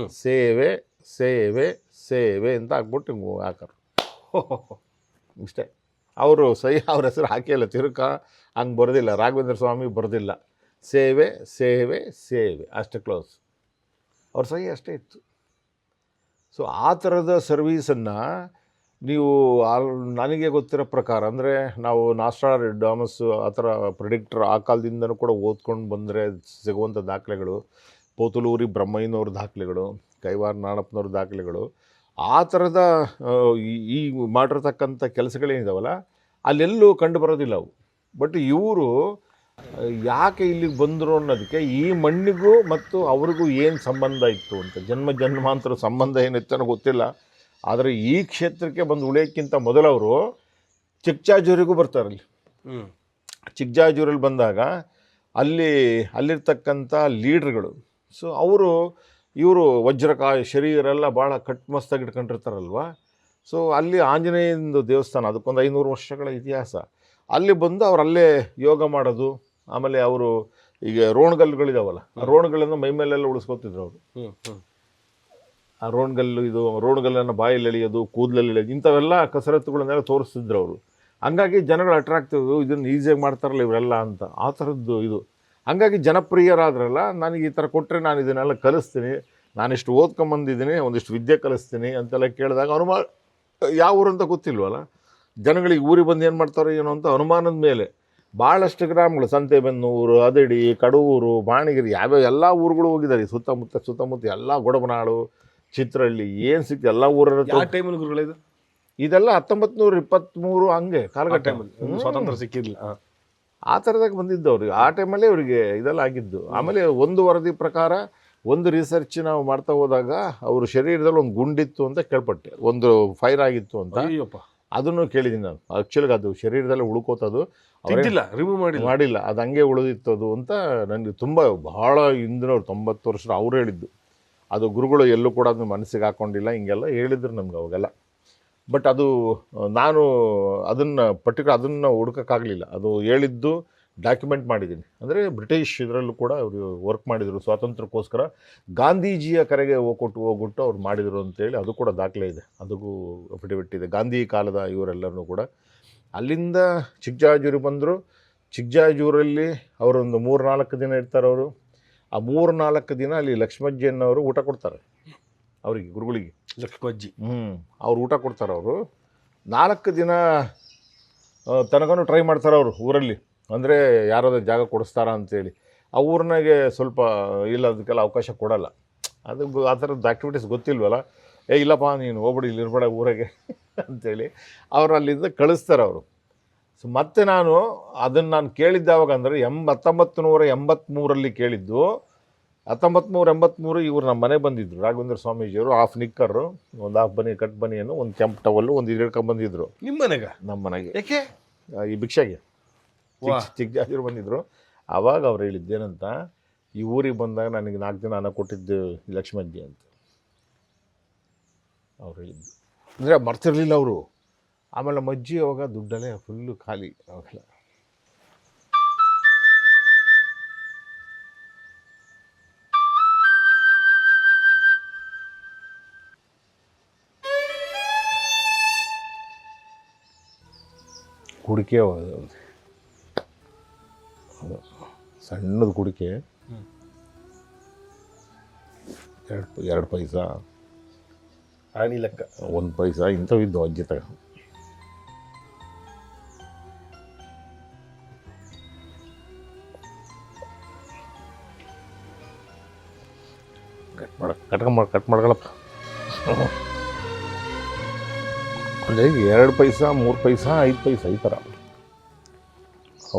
ಸೇವೆ ಸೇವೆ ಸೇವೆ ಅಂತ ಹಾಕ್ಬಿಟ್ಟು ಹಾಕರು ಇಷ್ಟೇ. ಅವರು ಸಹಿ ಅವ್ರ ಹೆಸರು ಹಾಕಿಲ್ಲ, ತಿರುಕ ಹಂಗೆ ಬರೋದಿಲ್ಲ, ರಾಘವೇಂದ್ರ ಸ್ವಾಮಿ ಬರೋದಿಲ್ಲ, ಸೇವೆ ಸೇವೆ ಸೇವೆ ಅಷ್ಟೇ, ಕ್ಲೋಸ್. ಅವ್ರ ಸಹಿ ಅಷ್ಟೇ ಇತ್ತು. ಸೊ ಆ ಥರದ ಸರ್ವೀಸನ್ನು ನೀವು ನನಗೆ ಗೊತ್ತಿರೋ ಪ್ರಕಾರ ಅಂದರೆ ನಾವು ನಾಸ್ಟ್ರಾಡಮಸ್ ಆ ಥರ ಪ್ರಿಡಿಕ್ಟರ್ ಆ ಕಾಲದಿಂದನೂ ಕೂಡ ಓದ್ಕೊಂಡು ಬಂದರೆ ಸಿಗುವಂಥ ದಾಖಲೆಗಳು, ಪೋತುಲೂರಿ ಬ್ರಹ್ಮಯ್ಯನವ್ರ ದಾಖಲೆಗಳು, ಕೈವಾರ ನಾಣಪ್ಪನವ್ರ ದಾಖಲೆಗಳು, ಆ ಥರದ ಈ ಮಾಡಿರ್ತಕ್ಕಂಥ ಕೆಲಸಗಳೇನಿದಾವಲ್ಲ ಅಲ್ಲೆಲ್ಲೂ ಕಂಡು ಬರೋದಿಲ್ಲ ಅವು. ಬಟ್ ಇವರು ಯಾಕೆ ಇಲ್ಲಿಗೆ ಬಂದರು ಅನ್ನೋದಕ್ಕೆ ಈ ಮಣ್ಣಿಗೂ ಮತ್ತು ಅವ್ರಿಗೂ ಏನು ಸಂಬಂಧ ಇತ್ತು ಅಂತ, ಜನ್ಮಾಂತರ ಸಂಬಂಧ ಏನಿತ್ತು ಅನ್ನೋ ಗೊತ್ತಿಲ್ಲ. ಆದರೆ ಈ ಕ್ಷೇತ್ರಕ್ಕೆ ಬಂದು ಉಳಿಯೋಕ್ಕಿಂತ ಮೊದಲವರು ಚಿಕ್ಕಜಾಜೂರಿಗೂ ಬರ್ತಾರಲ್ಲಿ. ಚಿಕ್ಕಜಾಜೂರಲ್ಲಿ ಬಂದಾಗ ಅಲ್ಲಿರ್ತಕ್ಕಂಥ ಲೀಡ್ರ್ಗಳು, ಸೊ ಇವರು ವಜ್ರಕಾಯ ಶರೀರೆಲ್ಲ ಭಾಳ ಕಟ್ಮಸ್ತಾಗಿ ಇಟ್ಕೊಂಡಿರ್ತಾರಲ್ವ. ಸೊ ಅಲ್ಲಿ ಆಂಜನೇಯಂದು ದೇವಸ್ಥಾನ, ಅದಕ್ಕೊಂದು 500 ವರ್ಷಗಳ ಇತಿಹಾಸ. ಅಲ್ಲಿ ಬಂದು ಅವ್ರು ಅಲ್ಲೇ ಯೋಗ ಮಾಡೋದು. ಆಮೇಲೆ ಅವರು ಈಗ ರೋಣ್ಗಲ್ಲುಗಳಿದಾವಲ್ಲ, ಆ ರೋಣ್ಗಳನ್ನು ಮೈಮೇಲೆಲ್ಲ ಉಳಿಸ್ಕೊತಿದ್ರು ಅವರು. ಆ ರೋಣ್ಗಲ್ಲನ್ನು ಬಾಯಲ್ಲಿ ಎಳೆಯೋದು, ಕೂದಲಲ್ಲಿ ಎಳೆಯೋದು, ಇಂಥವೆಲ್ಲ ಕಸರತ್ತುಗಳನ್ನೆಲ್ಲ ತೋರಿಸ್ತಿದ್ರು ಅವರು. ಹಂಗಾಗಿ ಜನಗಳು ಅಟ್ರಾಕ್ಟಿವ್, ಇದನ್ನು ಈಸಿಯಾಗಿ ಮಾಡ್ತಾರಲ್ಲ ಇವರೆಲ್ಲ ಅಂತ, ಆ ಥರದ್ದು ಇದು. ಹಂಗಾಗಿ ಜನಪ್ರಿಯರಾದ್ರಲ್ಲ, ನನಗೆ ಈ ಥರ ಕೊಟ್ಟರೆ ನಾನು ಇದನ್ನೆಲ್ಲ ಕಲಿಸ್ತೀನಿ, ನಾನಿಷ್ಟು ಓದ್ಕೊಂಬಂದಿದ್ದೀನಿ, ಒಂದಿಷ್ಟು ವಿದ್ಯೆ ಕಲಿಸ್ತೀನಿ ಅಂತೆಲ್ಲ ಕೇಳಿದಾಗ ಯಾವ ಊರು ಅಂತ ಗೊತ್ತಿಲ್ವಲ್ಲ ಜನಗಳಿಗೆ. ಊರಿಗೆ ಬಂದು ಏನು ಮಾಡ್ತಾರೋ ಏನೋ ಅಂತ ಅನುಮಾನದ ಮೇಲೆ ಭಾಳಷ್ಟು ಗ್ರಾಮಗಳು, ಸಂತೆಬೆನ್ನೂರು, ಅದಡಿ, ಕಡೂರು, ಬಾಣಗಿರಿ, ಯಾವ್ಯಾವ ಎಲ್ಲ ಊರುಗಳು ಹೋಗಿದ್ದಾರೆ. ಸುತ್ತಮುತ್ತ ಎಲ್ಲ ಗೊಡಬನಾಳು, ಚಿತ್ರಹಳ್ಳಿ, ಏನು ಸಿಕ್ತು ಎಲ್ಲ ಊರ ಟೈಮಲ್ಲಿ ಗುರುಗಳಿದು ಇದೆಲ್ಲ 1923 ಹಂಗೆ ಕಾಲಘಟ್ಟ, ಸ್ವಾತಂತ್ರ್ಯ ಸಿಕ್ಕಿರಲಿಲ್ಲ, ಆ ಥರದಾಗ ಬಂದಿದ್ದವ್ರಿಗೆ. ಆ ಟೈಮಲ್ಲೇ ಅವರಿಗೆ ಇದೆಲ್ಲ ಆಗಿದ್ದು. ಆಮೇಲೆ ಒಂದು ವರದಿ ಪ್ರಕಾರ, ಒಂದು ರಿಸರ್ಚ್ ನಾವು ಮಾಡ್ತಾ ಹೋದಾಗ ಅವ್ರ ಶರೀರದಲ್ಲಿ ಒಂದು ಗುಂಡಿತ್ತು ಅಂತ ಕೇಳ್ಪಟ್ಟೆ, ಒಂದು ಫೈರ್ ಆಗಿತ್ತು ಅಂತ. ಅದನ್ನು ಕೇಳಿದ್ದೀನಿ ನಾನು. ಆ್ಯಕ್ಚುಲಿಗೆ ಅದು ಶರೀರದಲ್ಲೇ ಉಳ್ಕೋತದು, ರಿಮೂವ್ ಮಾಡಿಲ್ಲ, ಅದು ಹಂಗೆ ಉಳಿದಿತ್ತದು ಅಂತ ನನಗೆ ತುಂಬ ಭಾಳ ಹಿಂದಿನವ್ರು 90 ವರ್ಷ ಅವ್ರು ಹೇಳಿದ್ದು. ಅದು ಗುರುಗಳು ಎಲ್ಲೂ ಕೂಡ ಅದನ್ನ ಮನಸ್ಸಿಗೆ ಹಾಕ್ಕೊಂಡಿಲ್ಲ, ಹಿಂಗೆಲ್ಲ ಹೇಳಿದ್ರು ನಮ್ಗೆ ಅವಾಗೆಲ್ಲ. ಬಟ್ ಅದು ನಾನು ಅದನ್ನು ಹುಡುಕೋಕ್ಕಾಗಲಿಲ್ಲ. ಅದು ಹೇಳಿದ್ದು ಡಾಕ್ಯುಮೆಂಟ್ ಮಾಡಿದ್ದೀನಿ. ಅಂದರೆ ಬ್ರಿಟಿಷ್ ಇದರಲ್ಲೂ ಕೂಡ ಅವರು ವರ್ಕ್ ಮಾಡಿದರು ಸ್ವಾತಂತ್ರ್ಯಕ್ಕೋಸ್ಕರ. ಗಾಂಧೀಜಿಯ ಕರೆಗೆ ಹೋಗ್ಬಿಟ್ಟು ಅವ್ರು ಮಾಡಿದರು ಅಂತೇಳಿ ಅದು ಕೂಡ ದಾಖಲೆ ಇದೆ, ಅದಕ್ಕೂ ಅಫಿಡವಿಟ್ ಇದೆ. ಗಾಂಧಿ ಕಾಲದ ಇವರೆಲ್ಲರೂ ಕೂಡ ಅಲ್ಲಿಂದ ಚಿಕ್ಕಜಾಜೂರಿಗೆ ಬಂದರು. ಚಿಕ್ಕಜಾಜೂರಲ್ಲಿ ಅವರೊಂದು 3-4 ದಿನ ಇರ್ತಾರೆ ಅವರು. ಆ 3-4 ದಿನ ಅಲ್ಲಿ ಲಕ್ಷ್ಮಜ್ಜಿಯನ್ನವರು ಊಟ ಕೊಡ್ತಾರೆ ಅವರಿಗೆ, ಗುರುಗಳಿಗೆ. ಲಕ್ಷ್ಮಜ್ಜಿ ಅವ್ರು ಊಟ ಕೊಡ್ತಾರೆ. ಅವರು 4 ದಿನ ತನಕನೂ ಟ್ರೈ ಮಾಡ್ತಾರೆ ಅವರು ಊರಲ್ಲಿ, ಅಂದರೆ ಯಾರಾದ್ರೂ ಜಾಗ ಕೊಡಿಸ್ತಾರ ಅಂತೇಳಿ. ಆ ಊರಿನಾಗೆ ಸ್ವಲ್ಪ ಇಲ್ಲ, ಅದಕ್ಕೆಲ್ಲ ಅವಕಾಶ ಕೊಡಲ್ಲ. ಅದು ಆ ಥರದ್ದು ಆ್ಯಕ್ಟಿವಿಟೀಸ್ ಗೊತ್ತಿಲ್ವಲ್ಲ. ಇಲ್ಲಪ್ಪ ನೀನು ಹೋಗ್ಬಿಡಿ, ಇಲ್ಲಿ ಇರ್ಬೇಡ ಊರಾಗೆ ಅಂಥೇಳಿ ಅವ್ರು ಅಲ್ಲಿಂದ ಕಳಿಸ್ತಾರೆ ಅವರು. ಸೊ ಮತ್ತೆ ನಾನು ಕೇಳಿದ್ದೆ ಯಾವಾಗ ಅಂದರೆ 1983 ಕೇಳಿದ್ದು. 1983 ಇವರು ನಮ್ಮ ಮನೆ ಬಂದಿದ್ದರು, ರಾಘವೇಂದ್ರ ಸ್ವಾಮೀಜಿಯವರು. ಹಾಫ್ ನಿಕ್ಕರು, ಒಂದು ಹಾಫ್ ಕಟ್ ಬನಿಯನ್ನು, ಒಂದು ಕೆಂಪು ಟವಲ್ಲು, ಒಂದು ಹಿಡ್ಕೊಂಡ್ಬಂದಿದ್ರು ನಿಮ್ಮ ಮನೆಗೆ. ನಮ್ಮ ಮನೆಗೆ ಯಾಕೆ? ಈ ಭಿಕ್ಷೆಗೆ ಚಿಕ್ಕಜಾಜೂರು ಬಂದಿದ್ದರು. ಆವಾಗ ಅವ್ರು ಹೇಳಿದ್ದೇನಂತ, ಈ ಊರಿಗೆ ಬಂದಾಗ ನನಗೆ 4 ದಿನ ಅನ್ನ ಕೊಟ್ಟಿದ್ದು ಲಕ್ಷ್ಮಜ್ಜಿ ಅಂತ ಅವ್ರು ಹೇಳಿದ್ದು. ಅಂದರೆ ಮರ್ತಿರಲಿಲ್ಲ ಅವರು. ಆಮೇಲೆ ಮಜ್ಜಿ ಅವಾಗ ದುಡ್ಡಲ್ಲೇ ಫುಲ್ಲು ಖಾಲಿ ಅವಾಗೆಲ್ಲ. ಕುಡಿಕೆ ಸಣ್ಣದು ಕುಡಿಕೆ, 2 ಪೈಸಾ, ಆಣಿ ಲೆಕ್ಕ 1 ಪೈಸಾ ಇಂಥವು ಇದ್ದು ಅಜ್ಜಿ ತಗ. ಕಟ್ ಮಾಡ್ಕೊಳಪ್ಪ. ಅಂದರೆ 2 ಪೈಸಾ, 3 ಪೈಸಾ, 5 ಪೈಸಾ ಈ ಥರ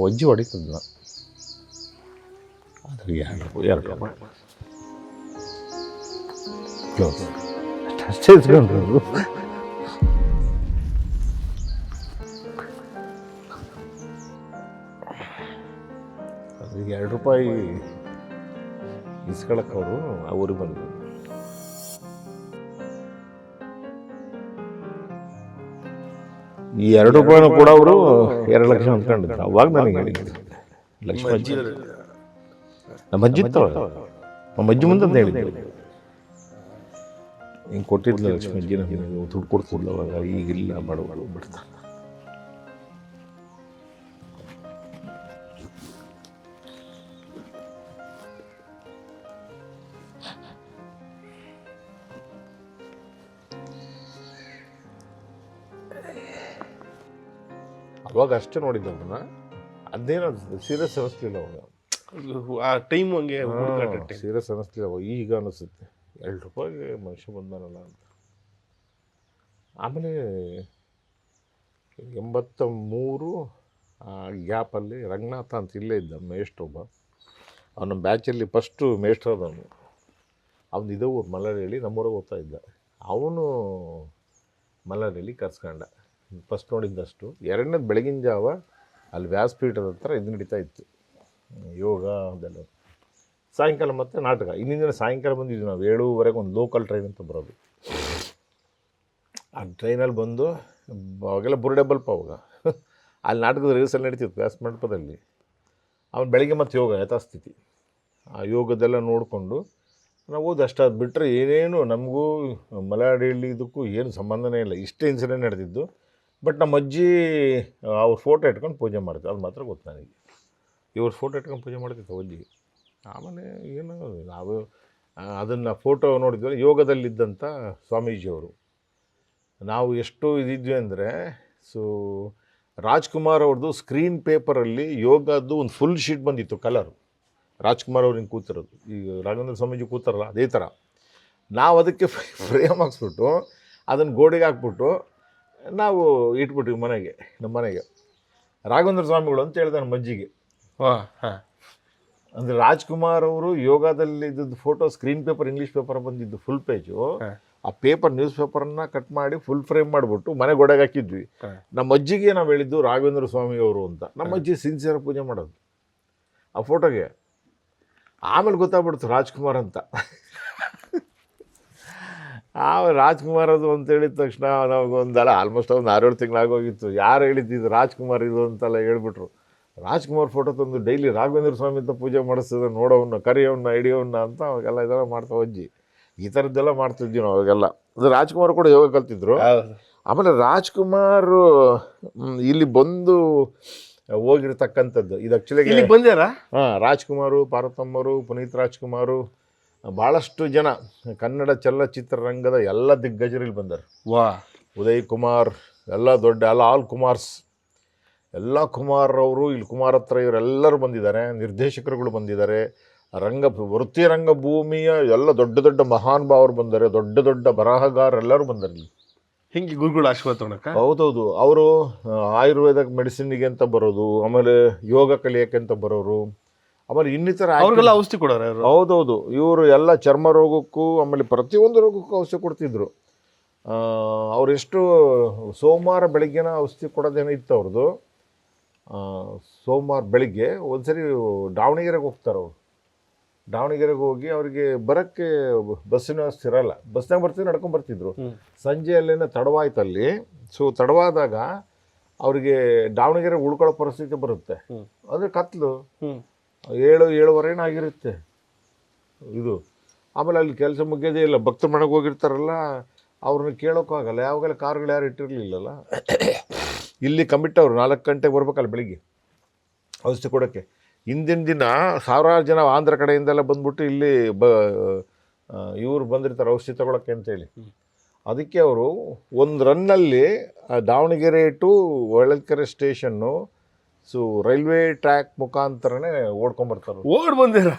ಅಜ್ಜಿ ಹೊಡಿತದ. ಅದು 2 ರೂಪಾಯಿ ಕ್ಲೋಸ್ ಅಷ್ಟೇ ಇಸ್ಕೊಂಡ್ರು ಅವರು. ಅದು 2 ರೂಪಾಯಿ ಇಸ್ಕೊಳಕ್ಕೆ ಅವರು ಆ ಊರಿಗೆ ಬಂದರು. ಈ 2 ರೂಪಾಯಿನೂ ಕೂಡ ಅವರು 2 ಲಕ್ಷ ಅಂದ್ಕೊಂಡಿದ್ರು. ಅವಾಗ ನನಗೆ ಹೇಳಿದ್ರು ಲಕ್ಷ್ಮೀ ಅಜ್ಜಿ ನಮ್ಮ ಅಜ್ಜಿ ಇತ್ತವ ನಮ್ಮ ಅಜ್ಜಿ ಮುಂದೆ ಅಂತ ಹೇಳಿದ್ರು. ಹಿಂಗೆ ಕೊಟ್ಟಿದ್ಲ ಲಕ್ಷ್ಮೀ ಅಜ್ಜಿ ನಮಗೆ ದುಡ್ಡು ಕೊಡ್ತಿದ್ಲ ಅವಾಗ. ಈಗಿಲ್ಲ ಬಡವರು ಬಿಡ್ತಾರೆ. ಅವಾಗ ಅಷ್ಟೇ ನೋಡಿದ್ದ ಅದನ್ನ. ಅದೇನೋ ಸೀರಿಯಸ್ ಅನ್ನಿಸ್ಲಿಲ್ಲ ಅವಾಗ. ಆ ಟೈಮ್ ಹಂಗೆ ಹುಡುಕಾಟ ಸೀರಿಯಸ್ ಅನ್ನಿಸ್ಲಿಲ್ಲ ಅವಾಗ. ಈಗ ಅನಿಸುತ್ತೆ 2 ರೂಪಾಯಿಗೆ ಮನುಷ್ಯ ಬಂದಾನಲ್ಲ ಅಂತ. ಆಮೇಲೆ 83 ಆ ಗ್ಯಾಪಲ್ಲಿ ರಂಗನಾಥ ಅಂತ ಇಲ್ಲೇ ಇದ್ದ ಮೇಷ್ಟ್ರು ಒಬ್ಬ. ಅವನ ಬ್ಯಾಚಲ್ಲಿ ಫಸ್ಟು ಮೇಷ್ಟ್ರು ಅದವನು. ಅವನು ಇದೇ ಊರು ಮಲ್ಲಾರಿಹಳ್ಳಿ, ನಮ್ಮೂರಿಗೆ ಓದ್ತಾ ಇದ್ದ. ಅವನು ಮಲ್ಲಾರಿಹಳ್ಳಿ ಕರ್ಸ್ಕೊಂಡ. ಫಸ್ಟ್ ನೋಡಿದ್ದಷ್ಟು. 2ನೇದು ಬೆಳಗಿನ ಜಾವ ಅಲ್ಲಿ ವ್ಯಾಸಪೀಠದ ಹತ್ರ ಇದು ನಡೀತಾ ಇತ್ತು, ಯೋಗ ಅದೆಲ್ಲ. ಸಾಯಂಕಾಲ ಮತ್ತು ನಾಟಕ. ಇನ್ನಿನ ದಿನ ಸಾಯಂಕಾಲ ಬಂದಿದ್ವಿ ನಾವು 7:30 ಒಂದು ಲೋಕಲ್ ಟ್ರೈನ್ ಅಂತ ಬರೋದು. ಆ ಟ್ರೈನಲ್ಲಿ ಬಂದು ಅವಾಗೆಲ್ಲ ಬುರ್ಡೆ ಬಲ್ಪ ಅವಾಗ ಅಲ್ಲಿ ನಾಟಕದ ರಿಹರ್ಸಲ್ ನಡೀತಿತ್ತು ವ್ಯಾಸ ಮಂಟಪದಲ್ಲಿ. ಅವನು ಬೆಳಗ್ಗೆ ಮತ್ತು ಯೋಗ ಯಥಾಸ್ಥಿತಿ. ಆ ಯೋಗದೆಲ್ಲ ನೋಡಿಕೊಂಡು ನಾವು ಓದಿ ಅಷ್ಟಾದ ಬಿಟ್ಟರೆ ಏನೇನು ನಮಗೂ ಮಲ್ಲಾರಿಹಳ್ಳಿ ಇದಕ್ಕೂ ಏನು ಸಂಬಂಧನೇ ಇಲ್ಲ. ಇಷ್ಟೇ ಇನ್ಸಿಡೆಂಟ್ ನಡೆದಿದ್ದು. ಬಟ್ ನಮ್ಮ ಅಜ್ಜಿ ಅವ್ರ ಫೋಟೋ ಇಟ್ಕೊಂಡು ಪೂಜೆ ಮಾಡ್ತಿತ್ತು, ಅದು ಮಾತ್ರ ಗೊತ್ತು ನನಗೆ. ಇವ್ರ ಫೋಟೋ ಇಟ್ಕೊಂಡು ಪೂಜೆ ಮಾಡ್ತಿತ್ತು ಅಜ್ಜಿ. ಆಮೇಲೆ ಏನು ನಾವು ಅದನ್ನು ಫೋಟೋ ನೋಡಿದ್ವಿ. ಯೋಗದಲ್ಲಿದ್ದಂಥ ಸ್ವಾಮೀಜಿಯವರು. ನಾವು ಎಷ್ಟು ಇದಿದ್ವಿ ಅಂದರೆ, ಸೊ ರಾಜ್ಕುಮಾರ್ ಅವ್ರದ್ದು ಸ್ಕ್ರೀನ್ ಪೇಪರಲ್ಲಿ ಯೋಗದ್ದು ಒಂದು ಫುಲ್ ಶೀಟ್ ಬಂದಿತ್ತು ಕಲರು. ರಾಜ್ಕುಮಾರ್ ಅವ್ರು ಹಿಂಗೆ ಕೂತಿರೋದು, ಈಗ ರಾಘವೇಂದ್ರ ಸ್ವಾಮೀಜಿ ಕೂತಾರಲ್ಲ ಅದೇ ಥರ. ನಾವು ಅದಕ್ಕೆ ಫ್ರೇಮ್ ಹಾಕ್ಸ್ಬಿಟ್ಟು ಅದನ್ನು ಗೋಡೆಗೆ ಹಾಕ್ಬಿಟ್ಟು ನಾವು ಇಟ್ಬಿಟ್ವಿ ಮನೆಗೆ, ನಮ್ಮ ಮನೆಗೆ. ರಾಘವೇಂದ್ರ ಸ್ವಾಮಿಗಳು ಅಂತ ಹೇಳಿದೆ ನಮ್ಮ ಅಜ್ಜಿಗೆ. ಅಂದರೆ ರಾಜ್ಕುಮಾರ್ ಅವರು ಯೋಗದಲ್ಲಿ ಇದ್ದದ್ದು photo screen paper, English paper ಬಂದಿದ್ದು ಫುಲ್ ಪೇಜು. ಆ ಪೇಪರ್ ನ್ಯೂಸ್ ಪೇಪರನ್ನು ಕಟ್ ಮಾಡಿ ಫುಲ್ ಫ್ರೇಮ್ ಮಾಡಿಬಿಟ್ಟು ಮನೆ ಗೋಡೆಗೆ ಹಾಕಿದ್ವಿ. ನಮ್ಮ ಅಜ್ಜಿಗೆ ನಾವು ಹೇಳಿದ್ದು ರಾಘವೇಂದ್ರ ಸ್ವಾಮಿ ಅವರು ಅಂತ. ನಮ್ಮ ಅಜ್ಜಿ ಸಿನ್ಸಿಯರ್ ಪೂಜೆ ಮಾಡೋದು ಆ ಫೋಟೋಗೆ. ಆಮೇಲೆ ಗೊತ್ತಾಗ್ಬಿಡ್ತು ರಾಜ್ಕುಮಾರ್ ಅಂತ. ರಾಜ್ಕುಮಾರ್ ಅದು ಅಂತ ಹೇಳಿದ ತಕ್ಷಣ ನಮಗೊಂದಲ್ಲ ಆಲ್ಮೋಸ್ಟ್ ಒಂದು 6-7 ತಿಂಗಳಾಗೋಗಿತ್ತು. ಯಾರು ಹೇಳಿದ್ದು ರಾಜ್ಕುಮಾರ್ ಇದು ಅಂತೆಲ್ಲ ಹೇಳ್ಬಿಟ್ರು. ರಾಜ್ಕುಮಾರ್ ಫೋಟೋ ತಂದು ಡೈಲಿ ರಾಘವೇಂದ್ರ ಸ್ವಾಮಿ ಅಂತ ಪೂಜೆ ಮಾಡಿಸ್ತದೆ, ನೋಡೋವನ್ನ ಕರಿಯೋನ್ನ ಹಿಡಿಯೋನ್ನ ಅಂತ ಅವಾಗೆಲ್ಲ ಇದೆಲ್ಲ ಮಾಡ್ತಾವೆ ಅಜ್ಜಿ. ಈ ಥರದ್ದೆಲ್ಲ ಮಾಡ್ತಿದ್ವಿ ನಾವು ಅವಾಗೆಲ್ಲ. ಅದು ರಾಜ್ಕುಮಾರ್ ಕೂಡ ಯೋಗ ಕಲ್ತಿದ್ರು. ಆಮೇಲೆ ರಾಜ್ಕುಮಾರ್ ಇಲ್ಲಿ ಬಂದು ಹೋಗಿರ್ತಕ್ಕಂಥದ್ದು ಇದು ಆ್ಯಕ್ಚುಲಿ ಬಂದ್ಯಾರ. ರಾಜ್ಕುಮಾರು, ಪಾರ್ವತಮ್ಮರು, ಪುನೀತ್ ರಾಜ್ಕುಮಾರು, ಭಾಳಷ್ಟು ಜನ ಕನ್ನಡ ಚಲನಚಿತ್ರರಂಗದ ಎಲ್ಲ ದಿಗ್ಗಜರಲ್ಲಿ ಬಂದರು. ಉದಯ್ ಕುಮಾರ್, ಎಲ್ಲ ದೊಡ್ಡ ಆಲ್ ಕುಮಾರ್ಸ್, ಎಲ್ಲ ಕುಮಾರ್ ಅವರು ಇಲ್ಲಿ ಕುಮಾರ್ ಹತ್ರ ಇವರೆಲ್ಲರೂ ಬಂದಿದ್ದಾರೆ. ನಿರ್ದೇಶಕರುಗಳು ಬಂದಿದ್ದಾರೆ. ವೃತ್ತಿ ರಂಗಭೂಮಿಯ ಎಲ್ಲ ದೊಡ್ಡ ದೊಡ್ಡ ಮಹಾನುಭಾವರು ಬಂದ್ದಾರೆ. ದೊಡ್ಡ ದೊಡ್ಡ ಬರಹಗಾರರೆಲ್ಲರೂ ಬಂದರು ಇಲ್ಲಿ. ಹಿಂಗೆ ಗುರುಗಳು ಆಶೀರ್ವಾದ ತೊಗೊಳಕ. ಹೌದೌದು. ಅವರು ಆಯುರ್ವೇದ ಮೆಡಿಸಿನ್ಗೆ ಅಂತ ಬರೋದು, ಆಮೇಲೆ ಯೋಗ ಕಲಿಯೋಕ್ಕೆ ಅಂತ ಬರೋರು, ಆಮೇಲೆ ಇನ್ನಿತರ ಅವ್ರಿಗೆಲ್ಲ ಔಷಧಿ ಕೊಡೋರು. ಹೌದೌದು. ಇವರು ಎಲ್ಲ ಚರ್ಮ ರೋಗಕ್ಕೂ ಆಮೇಲೆ ಪ್ರತಿಯೊಂದು ರೋಗಕ್ಕೂ ಔಷಧಿ ಕೊಡ್ತಿದ್ರು. ಅವರೆಷ್ಟು ಸೋಮವಾರ ಬೆಳಿಗ್ಗೆನ ಔಷಧಿ ಕೊಡೋದೇನೋ ಇತ್ತು ಅವ್ರದ್ದು. ಸೋಮವಾರ ಬೆಳಿಗ್ಗೆ ಒಂದ್ಸರಿ ದಾವಣಗೆರೆಗೆ ಹೋಗ್ತಾರೆ ಅವರು. ದಾವಣಗೆರೆಗೆ ಹೋಗಿ ಅವರಿಗೆ ಬರೋಕ್ಕೆ ಬಸ್ಸಿನ ವ್ಯವಸ್ಥೆ ಇರಲ್ಲ. ಬಸ್ನಾಗ ಬರ್ತಿದ್ರು, ನಡ್ಕೊಂಡು ಬರ್ತಿದ್ರು. ಸಂಜೆ ಅಲ್ಲೇನೋ ತಡವಾಯ್ತಲ್ಲಿ. ಸೊ ತಡವಾದಾಗ ಅವರಿಗೆ ದಾವಣಗೆರೆಗೆ ಉಳ್ಕೊಳ್ಳೋ ಪರಿಸ್ಥಿತಿ ಬರುತ್ತೆ. ಅಂದರೆ ಕತ್ಲು 7-7:15 ಆಗಿರುತ್ತೆ ಇದು. ಆಮೇಲೆ ಅಲ್ಲಿ ಕೆಲಸ ಮುಗಿಯೋದೇ ಇಲ್ಲ. ಭಕ್ತರ ಮನೆಗೆ ಹೋಗಿರ್ತಾರಲ್ಲ, ಅವ್ರನ್ನ ಕೇಳೋಕ್ಕಾಗಲ್ಲ. ಯಾವಾಗೆಲ್ಲ ಕಾರ್ಗಳು ಯಾರು ಇಟ್ಟಿರಲಿಲ್ಲಲ್ಲ. ಇಲ್ಲಿ ಕಮಿಟ್ ಅವರು 4 ಗಂಟೆಗೆ ಬರ್ಬೇಕಲ್ಲ ಬೆಳಿಗ್ಗೆ ಔಷಧಿ ಕೊಡೋಕ್ಕೆ. ಹಿಂದಿನ ದಿನ ಸಾವಿರಾರು ಜನ ಆಂಧ್ರ ಕಡೆಯಿಂದೆಲ್ಲ ಬಂದ್ಬಿಟ್ಟು ಇಲ್ಲಿ ಇವರು ಬಂದಿರ್ತಾರೆ ಔಷಧಿ ತಗೊಳಕ್ಕೆ ಅಂತೇಳಿ. ಅದಕ್ಕೆ ಅವರು ಒಂದು ರನ್ನಲ್ಲಿ Davanagere to Holalkere station so railway track ಮುಖಾಂತರನೇ ಓಡ್ಕೊಂಬರ್ತಾರೆ. ಬಂದಿರ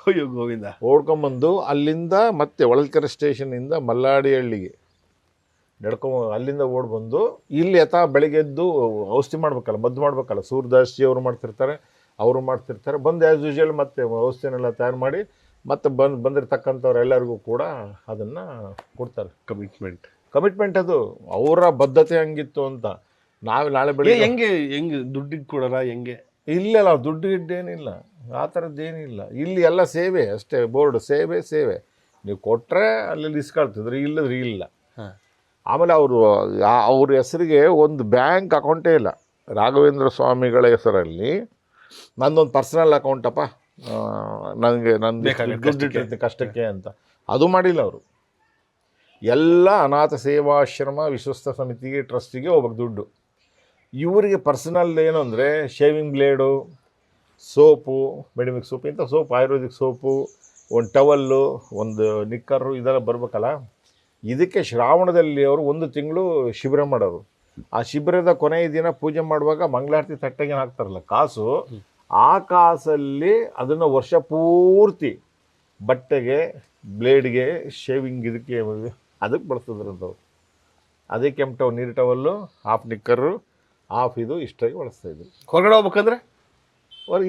ಅಯ್ಯೋ ಗೋವಿಂದ. ಓಡ್ಕೊಂಬಂದು ಅಲ್ಲಿಂದ ಮತ್ತೆ ಹೊಳಲ್ಕೆರೆ ಸ್ಟೇಷನಿಂದ ಮಲ್ಲಾಡಿಹಳ್ಳಿಗೆ ಅಲ್ಲಿಂದ ಓಡ್ಬಂದು ಇಲ್ಲಿ ಬೆಳಿಗ್ಗೆ ಎದ್ದು ಔಷಧಿ ಮಾಡ್ಬೇಕಲ್ಲ, ಮದ್ದು ಮಾಡ್ಬೇಕಲ್ಲ. ಸೂರ್ಯದಾಸ್ ಅವರು ಮಾಡ್ತಿರ್ತಾರೆ. ಅವರು ಮಾಡ್ತಿರ್ತಾರೆ. ಬಂದು ಆ್ಯಸ್ ಯೂಶುವಲ್ ಮತ್ತೆ ವ್ಯವಸ್ಥೆನೆಲ್ಲ ತಯಾರು ಮಾಡಿ ಮತ್ತೆ ಬಂದಿರತಕ್ಕಂಥವ್ರು ಎಲ್ಲರಿಗೂ ಕೂಡ ಅದನ್ನು ಕೊಡ್ತಾರೆ. ಕಮಿಟ್ಮೆಂಟ್ ಅದು ಅವರ ಬದ್ಧತೆ ಹಂಗಿತ್ತು ಅಂತ. ನಾಳೆ ಬೆಳಿಗ್ಗೆ ಹೆಂಗೆ ದುಡ್ಡಿಗೆ ಕೊಡೋಣ ಹೆಂಗೆ? ಇಲ್ಲೆಲ್ಲ ದುಡ್ಡು ಏನಿಲ್ಲ, ಆ ಥರದ್ದೇನಿಲ್ಲ. ಇಲ್ಲಿ ಎಲ್ಲ ಸೇವೆ ಅಷ್ಟೇ, ಬೋರ್ಡ್ ಸೇವೆ ನೀವು ಕೊಟ್ಟರೆ ಅಲ್ಲಿ ಇಸ್ಕೊಳ್ತಿದ್ರು, ಇಲ್ಲದ್ರೆ ಇಲ್ಲ. ಆಮೇಲೆ ಅವ್ರ ಹೆಸರಿಗೆ ಒಂದು ಬ್ಯಾಂಕ್ ಅಕೌಂಟೇ ಇಲ್ಲ. ರಾಘವೇಂದ್ರ ಸ್ವಾಮಿಗಳ ಹೆಸರಲ್ಲಿ ನಂದೊಂದು ಪರ್ಸನಲ್ ಅಕೌಂಟಪ್ಪ, ನನಗೆ ದುಡ್ಡು ಇಟ್ಟಿರ್ತೀನಿ ಕಷ್ಟಕ್ಕೆ ಅಂತ, ಅದು ಮಾಡಿಲ್ಲ ಅವರು. ಎಲ್ಲ ಅನಾಥ ಸೇವಾಶ್ರಮ ವಿಶ್ವಸ್ತ ಸಮಿತಿಗೆ, ಟ್ರಸ್ಟಿಗೆ ಹೋಗ್ಬೇಕು ದುಡ್ಡು. ಇವರಿಗೆ ಪರ್ಸನಲ್ ಏನು ಅಂದರೆ ಶೇವಿಂಗ್ ಬ್ಲೇಡು, ಸೋಪು, ಮೆಡಿಮಿಕ್ ಸೋಪು, ಇಂಥ ಸೋಪು, ಆಯುರ್ವೇದಿಕ್ ಸೋಪು, ಒಂದು ಟವಲ್ಲು, ಒಂದು ನಿಕ್ಕರು, ಇದೆಲ್ಲ ಬರಬೇಕಲ್ಲ. ಇದಕ್ಕೆ ಶ್ರಾವಣದಲ್ಲಿ ಅವರು 1 ತಿಂಗಳು ಶಿಬಿರ ಮಾಡೋರು. ಆ ಶಿಬಿರದ ಕೊನೆಯ ದಿನ ಪೂಜೆ ಮಾಡುವಾಗ ಮಂಗಳಾರತಿ ತಟ್ಟೆಗೆ ಹಾಕ್ತಾರಲ್ಲ ಕಾಸು, ಆ ಕಾಸಲ್ಲಿ ಅದನ್ನು ವರ್ಷ ಪೂರ್ತಿ ಬಟ್ಟೆಗೆ, ಬ್ಲೇಡ್ಗೆ, ಶೇವಿಂಗ್ ಇದಕ್ಕೆ ಅದಕ್ಕೆ ಬಳಸ್ತಿದ್ರಂಥವ್ರು. ಅದೇ ಕೆಂಪು ಟವಲ್, ನೀರು ಟವಲ್ಲು, ಹಾಫ್ ನಿಕ್ಕರು, ಹಾಫ್ ಇದು ಇಷ್ಟಾಗಿ ಬಳಸ್ತಾಯಿದ್ರು. ಹೊರಗಡೆ ಹೋಗ್ಬೇಕಂದ್ರೆ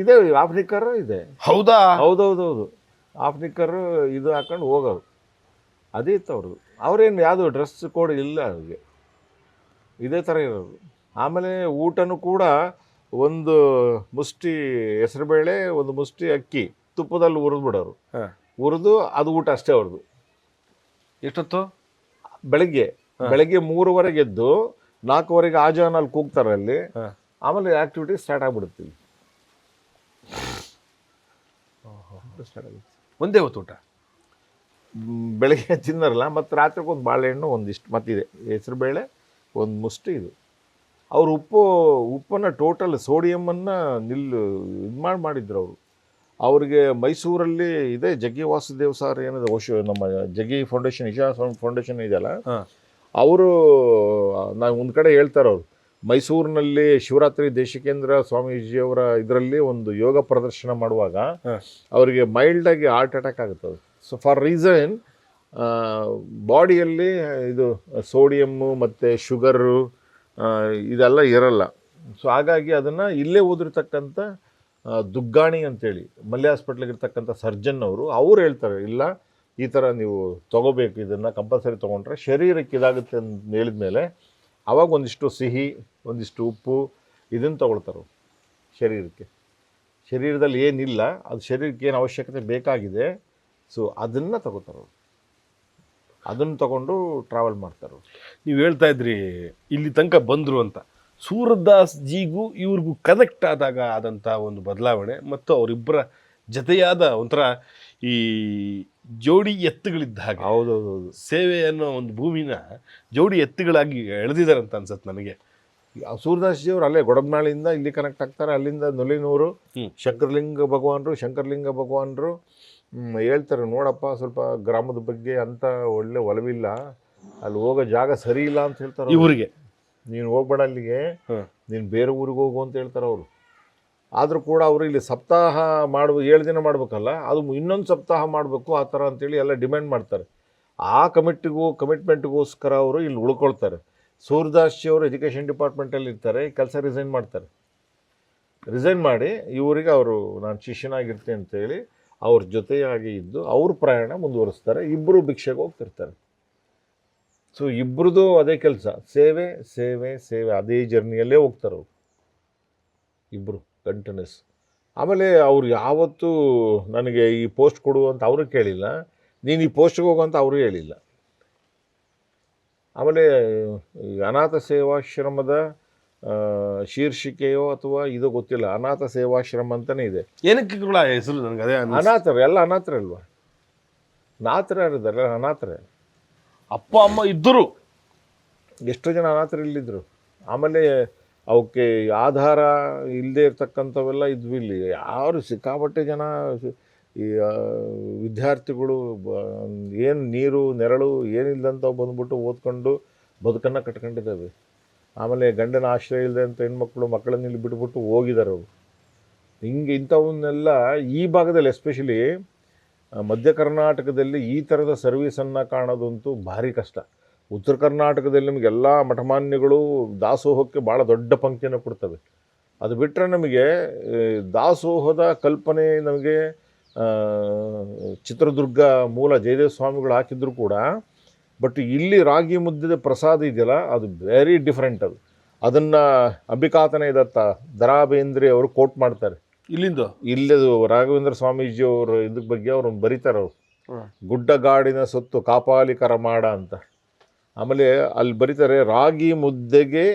ಇದೆ ಹಾಫ್ ನಿಕ್ಕರು ಇದೆ. ಹೌದಾ? ಹೌದೌದು. ಹಾಫ್ ನಿಕ್ಕರು ಇದು ಹಾಕೊಂಡು ಹೋಗೋರು, ಅದೇ ಇತ್ತು ಅವ್ರದ್ದು. ಅವ್ರೇನು ಯಾವುದು ಡ್ರೆಸ್ ಕೋಡ್ ಇಲ್ಲ ಅವ್ರಿಗೆ, ಇದೇ ಥರ ಇರೋದು. ಆಮೇಲೆ ಊಟನೂ ಕೂಡ 1 ಮುಷ್ಟಿ ಹೆಸರುಬೇಳೆ, 1 ಮುಷ್ಟಿ ಅಕ್ಕಿ ತುಪ್ಪದಲ್ಲಿ ಹುರಿದ್ಬಿಡೋರು. ಹುರಿದು ಅದು ಊಟ ಅಷ್ಟೇ ಅವ್ರದ್ದು. ಎಷ್ಟೊತ್ತು? ಬೆಳಗ್ಗೆ 3:30 ಎದ್ದು 4:15 ಆಜಾನಲ್ಲಿ ಕೂಗ್ತಾರೆ ಅಲ್ಲಿ. ಆಮೇಲೆ ಆ್ಯಕ್ಟಿವಿಟಿ ಸ್ಟಾರ್ಟ್ ಆಗಿಬಿಡುತ್ತೆ. ಸ್ಟಾರ್ಟ್ ಆಗುತ್ತೆ. ಒಂದೇ ಹೊತ್ತು ಊಟ ಬೆಳಗ್ಗೆ ತಿನ್ನರಲ್ಲ, ಮತ್ತು ರಾತ್ರಿಗೆ ಒಂದು ಬಾಳೆಹಣ್ಣು, ಒಂದಿಷ್ಟು ಮತ್ತಿದೆ ಹೆಸರುಬೇಳೆ, 1 ಮುಷ್ಟಿ ಇದು. ಅವರು ಉಪ್ಪನ್ನು ಟೋಟಲ್ ಸೋಡಿಯಮನ್ನು ಇದು ಮಾಡಿದ್ರು ಅವರು. ಅವ್ರಿಗೆ ಮೈಸೂರಲ್ಲಿ ಇದೆ ಜಗ್ಗಿ ವಾಸುದೇವ್ ಸರ್ ಏನಿದೆ, ನಮ್ಮ ಜಗ್ಗಿ ಫೌಂಡೇಶನ್, ಇಶಾ ಫೌಂಡೇಶನ್ ಇದೆಯಲ್ಲ, ಅವರು ನಾವು ಒಂದು ಕಡೆ ಹೇಳ್ತಾರೆ, ಅವರು ಮೈಸೂರಿನಲ್ಲಿ ಶಿವರಾತ್ರಿ ದೇಶಿಕೇಂದ್ರ ಸ್ವಾಮೀಜಿಯವರ ಇದರಲ್ಲಿ ಒಂದು ಯೋಗ ಪ್ರದರ್ಶನ ಮಾಡುವಾಗ ಅವರಿಗೆ ಮೈಲ್ಡಾಗಿ ಹಾರ್ಟ್ ಅಟ್ಯಾಕ್ ಆಗುತ್ತದೆ. ಸೊ ಫಾರ್ ರೀಸನ್ ಬಾಡಿಯಲ್ಲಿ ಇದು ಸೋಡಿಯಮ್ಮು ಮತ್ತು ಶುಗರು ಇದೆಲ್ಲ ಇರಲ್ಲ. ಸೊ ಹಾಗಾಗಿ ಅದನ್ನು ಇಲ್ಲೇ ಓದಿರ್ತಕ್ಕಂಥ ದುಗ್ಗಾಣಿ ಅಂತೇಳಿ ಮಲ್ಯ ಹಾಸ್ಪಿಟ್ಲಿಗಿರ್ತಕ್ಕಂಥ ಸರ್ಜನ್ ಅವ್ರು ಹೇಳ್ತಾರೆ, ಇಲ್ಲ ಈ ಥರ ನೀವು ತೊಗೋಬೇಕು, ಇದನ್ನು ಕಂಪಲ್ಸರಿ ತೊಗೊಂಡ್ರೆ ಶರೀರಕ್ಕೆ ಇದಾಗುತ್ತೆ ಅಂತ ಹೇಳಿದ ಮೇಲೆ ಆವಾಗ ಒಂದಿಷ್ಟು ಸಿಹಿ, ಒಂದಿಷ್ಟು ಉಪ್ಪು ಇದನ್ನು ತೊಗೊಳ್ತಾರೆ ಶರೀರದಲ್ಲಿ ಏನಿಲ್ಲ, ಅದು ಶರೀರಕ್ಕೆ ಏನು ಅವಶ್ಯಕತೆ ಬೇಕಾಗಿದೆ, ಸೊ ಅದನ್ನು ತಗೋತಾರೆ. ಅದನ್ನು ತಗೊಂಡು ಟ್ರಾವೆಲ್ ಮಾಡ್ತಾರೆ. ನೀವು ಹೇಳ್ತಾ ಇದ್ರಿ ಇಲ್ಲಿ ತನಕ ಬಂದರು ಅಂತ. ಸೂರದಾಸ್ ಜಿಗೂ ಇವ್ರಿಗೂ ಕನೆಕ್ಟ್ ಆದಾಗ ಆದಂಥ ಒಂದು ಬದಲಾವಣೆ ಮತ್ತು ಅವರಿಬ್ಬರ ಜತೆಯಾದ ಒಂಥರ ಈ ಜೋಡಿ ಎತ್ತುಗಳಿದ್ದ ಹಾಗೆ. ಹೌದೌದು. ಸೇವೆ ಅನ್ನೋ ಒಂದು ಭೂಮಿನ ಜೋಡಿ ಎತ್ತುಗಳಾಗಿ ಎಳೆದಿದ್ದಾರೆ ಅಂತ ಅನ್ಸುತ್ತೆ ನನಗೆ. ಸೂರದಾಸ್ ಜಿಯವರು ಅಲ್ಲೇ ಗೊಡಬನಾಳಿಂದ ಇಲ್ಲಿ ಕನೆಕ್ಟ್ ಆಗ್ತಾರೆ, ಅಲ್ಲಿಂದ ನುಲಿನೂರು ಶಂಕರಲಿಂಗ ಭಗವಾನರು ಹೇಳ್ತಾರೆ, ನೋಡಪ್ಪ ಸ್ವಲ್ಪ ಗ್ರಾಮದ ಬಗ್ಗೆ ಅಂತ ಒಳ್ಳೆ ಒಲವಿಲ್ಲ, ಅಲ್ಲಿ ಹೋಗೋ ಜಾಗ ಸರಿ ಇಲ್ಲ ಅಂತ ಹೇಳ್ತಾರೆ ಇವರಿಗೆ. ನೀನು ಹೋಗ್ಬೇಡ ಅಲ್ಲಿಗೆ, ನೀನು ಬೇರೆ ಊರಿಗೆ ಹೋಗು ಅಂತ ಹೇಳ್ತಾರೆ ಅವರು. ಆದರೂ ಕೂಡ ಅವರು ಇಲ್ಲಿ ಸಪ್ತಾಹ 7 ದಿನ ಮಾಡಬೇಕಲ್ಲ, ಅದು ಇನ್ನೊಂದು ಸಪ್ತಾಹ ಮಾಡಬೇಕು ಆ ಥರ ಅಂತೇಳಿ ಎಲ್ಲ ಡಿಮ್ಯಾಂಡ್ ಮಾಡ್ತಾರೆ. ಆ ಕಮಿಟ್ಮೆಂಟ್ಗೋಸ್ಕರ ಅವರು ಇಲ್ಲಿ ಉಳ್ಕೊಳ್ತಾರೆ. ಸೂರದಾಸ್ ಅವರು ಎಜುಕೇಷನ್ ಡಿಪಾರ್ಟ್ಮೆಂಟಲ್ಲಿ ಇರ್ತಾರೆ, ಕೆಲಸ ರಿಸೈನ್ ಮಾಡಿ ಇವರಿಗೆ ಅವರು ನಾನು ಶಿಷ್ಯನಾಗಿರ್ತೀನಿ ಅಂತೇಳಿ ಅವ್ರ ಜೊತೆಯಾಗಿ ಇದ್ದು ಅವ್ರ ಪ್ರಯಾಣ ಮುಂದುವರಿಸ್ತಾರೆ. ಇಬ್ಬರು ಭಿಕ್ಷೆಗೆ ಹೋಗ್ತಿರ್ತಾರೆ. ಸೊ ಇಬ್ಬರದು ಅದೇ ಕೆಲಸ, ಸೇವೆ ಅದೇ ಜರ್ನಿಯಲ್ಲೇ ಹೋಗ್ತಾರೆ ಅವರು ಇಬ್ಬರು ಕಂಟಿನ್ಯೂಸ್. ಆಮೇಲೆ ಅವ್ರು ಯಾವತ್ತೂ ನನಗೆ ಈ ಪೋಸ್ಟ್ ಕೊಡು ಅಂತ ಅವರು ಕೇಳಿಲ್ಲ, ನೀನು ಈ ಪೋಸ್ಟ್ಗೆ ಹೋಗು ಅಂತ ಅವರು ಹೇಳಿಲ್ಲ. ಆಮೇಲೆ ಅನಾಥ ಸೇವಾಶ್ರಮದ ಶೀರ್ಷಿಕೆಯೋ ಅಥವಾ ಇದು ಗೊತ್ತಿಲ್ಲ, ಅನಾಥ ಸೇವಾಶ್ರಮ ಅಂತಲೇ ಇದೆ. ಏನಕ್ಕೆ ಹೆಸರು ನನಗೆ ಅದೇ ಅನಾಥರು ಎಲ್ಲ ಅನಾಥರೇ ಅಲ್ವಾ? ಯಾರಿದ್ದಾರೆ? ಅನಾಥರೇ. ಅಪ್ಪ ಅಮ್ಮ ಇದ್ದರು, ಎಷ್ಟೋ ಜನ ಅನಾಥರು ಇಲ್ಲಿದ್ದರು. ಆಮೇಲೆ ಅವಕ್ಕೆ ಆಧಾರ ಇಲ್ಲದೆ ಇರ್ತಕ್ಕಂಥವೆಲ್ಲ ಇದ್ವು ಇಲ್ಲಿ. ಯಾರು ಸಿಕ್ಕಾಪಟ್ಟೆ ಜನ ಈ ವಿದ್ಯಾರ್ಥಿಗಳು ಏನು ನೀರು ನೆರಳು ಏನಿಲ್ಲದಂಥವು ಬಂದ್ಬಿಟ್ಟು ಓದ್ಕೊಂಡು ಬದುಕನ್ನು ಕಟ್ಕೊಂಡಿದ್ದಾವೆ. ಆಮೇಲೆ ಗಂಡನ ಆಶ್ರಯ ಇಲ್ಲದೆ ಅಂತ ಮಕ್ಕಳನ್ನ ಇಲ್ಲಿ ಬಿಟ್ಬಿಟ್ಟು ಹೋಗಿದ್ದಾರೆ ಅವರು. ಇಂಥವನ್ನೆಲ್ಲ ಈ ಭಾಗದಲ್ಲಿ ಎಸ್ಪೆಷಲಿ ಮಧ್ಯ ಕರ್ನಾಟಕದಲ್ಲಿ ಈ ಥರದ ಸರ್ವೀಸನ್ನು ಕಾಣೋದಂತೂ ಭಾರಿ ಕಷ್ಟ. ಉತ್ತರ ಕರ್ನಾಟಕದಲ್ಲಿ ನಿಮಗೆಲ್ಲ ಮಠಮಾನ್ಯಗಳು ದಾಸೋಹಕ್ಕೆ ಭಾಳ ದೊಡ್ಡ ಪಂಕ್ತಿಯನ್ನು ಕೊಡ್ತವೆ. ಅದು ಬಿಟ್ಟರೆ ನಮಗೆ ದಾಸೋಹದ ಕಲ್ಪನೆ ನಮಗೆ ಚಿತ್ರದುರ್ಗ ಮೂಲ ಜಯದೇವ ಸ್ವಾಮಿಗಳು ಹಾಕಿದ್ರು ಕೂಡ, ಬಟ್ ಇಲ್ಲಿ ರಾಗಿ ಮುದ್ದೆ ಪ್ರಸಾದ ಇದೆಯಲ್ಲ ಅದು ವೆರಿ ಡಿಫ್ರೆಂಟ್. ಅದನ್ನು ಅಂಬಿಕಾತನೇ ದತ್ತ ದ.ರಾ ಬೇಂದ್ರೆ ಅವರು ಕೋಟ್ ಮಾಡ್ತಾರೆ. ಇಲ್ಲದು ರಾಘವೇಂದ್ರ ಸ್ವಾಮೀಜಿ ಅವರು ಇದ್ರ ಬಗ್ಗೆ ಅವರು ಬರೀತಾರೆ. ಅವರು ಗುಡ್ಡಗಾಡಿನ ಸೊತ್ತು ಕಾಪಾಲಿಕರ ಮಾಡ ಅಂತ. ಆಮೇಲೆ ಅಲ್ಲಿ ಬರೀತಾರೆ ರಾಗಿ ಮುದ್ದೆಗೆ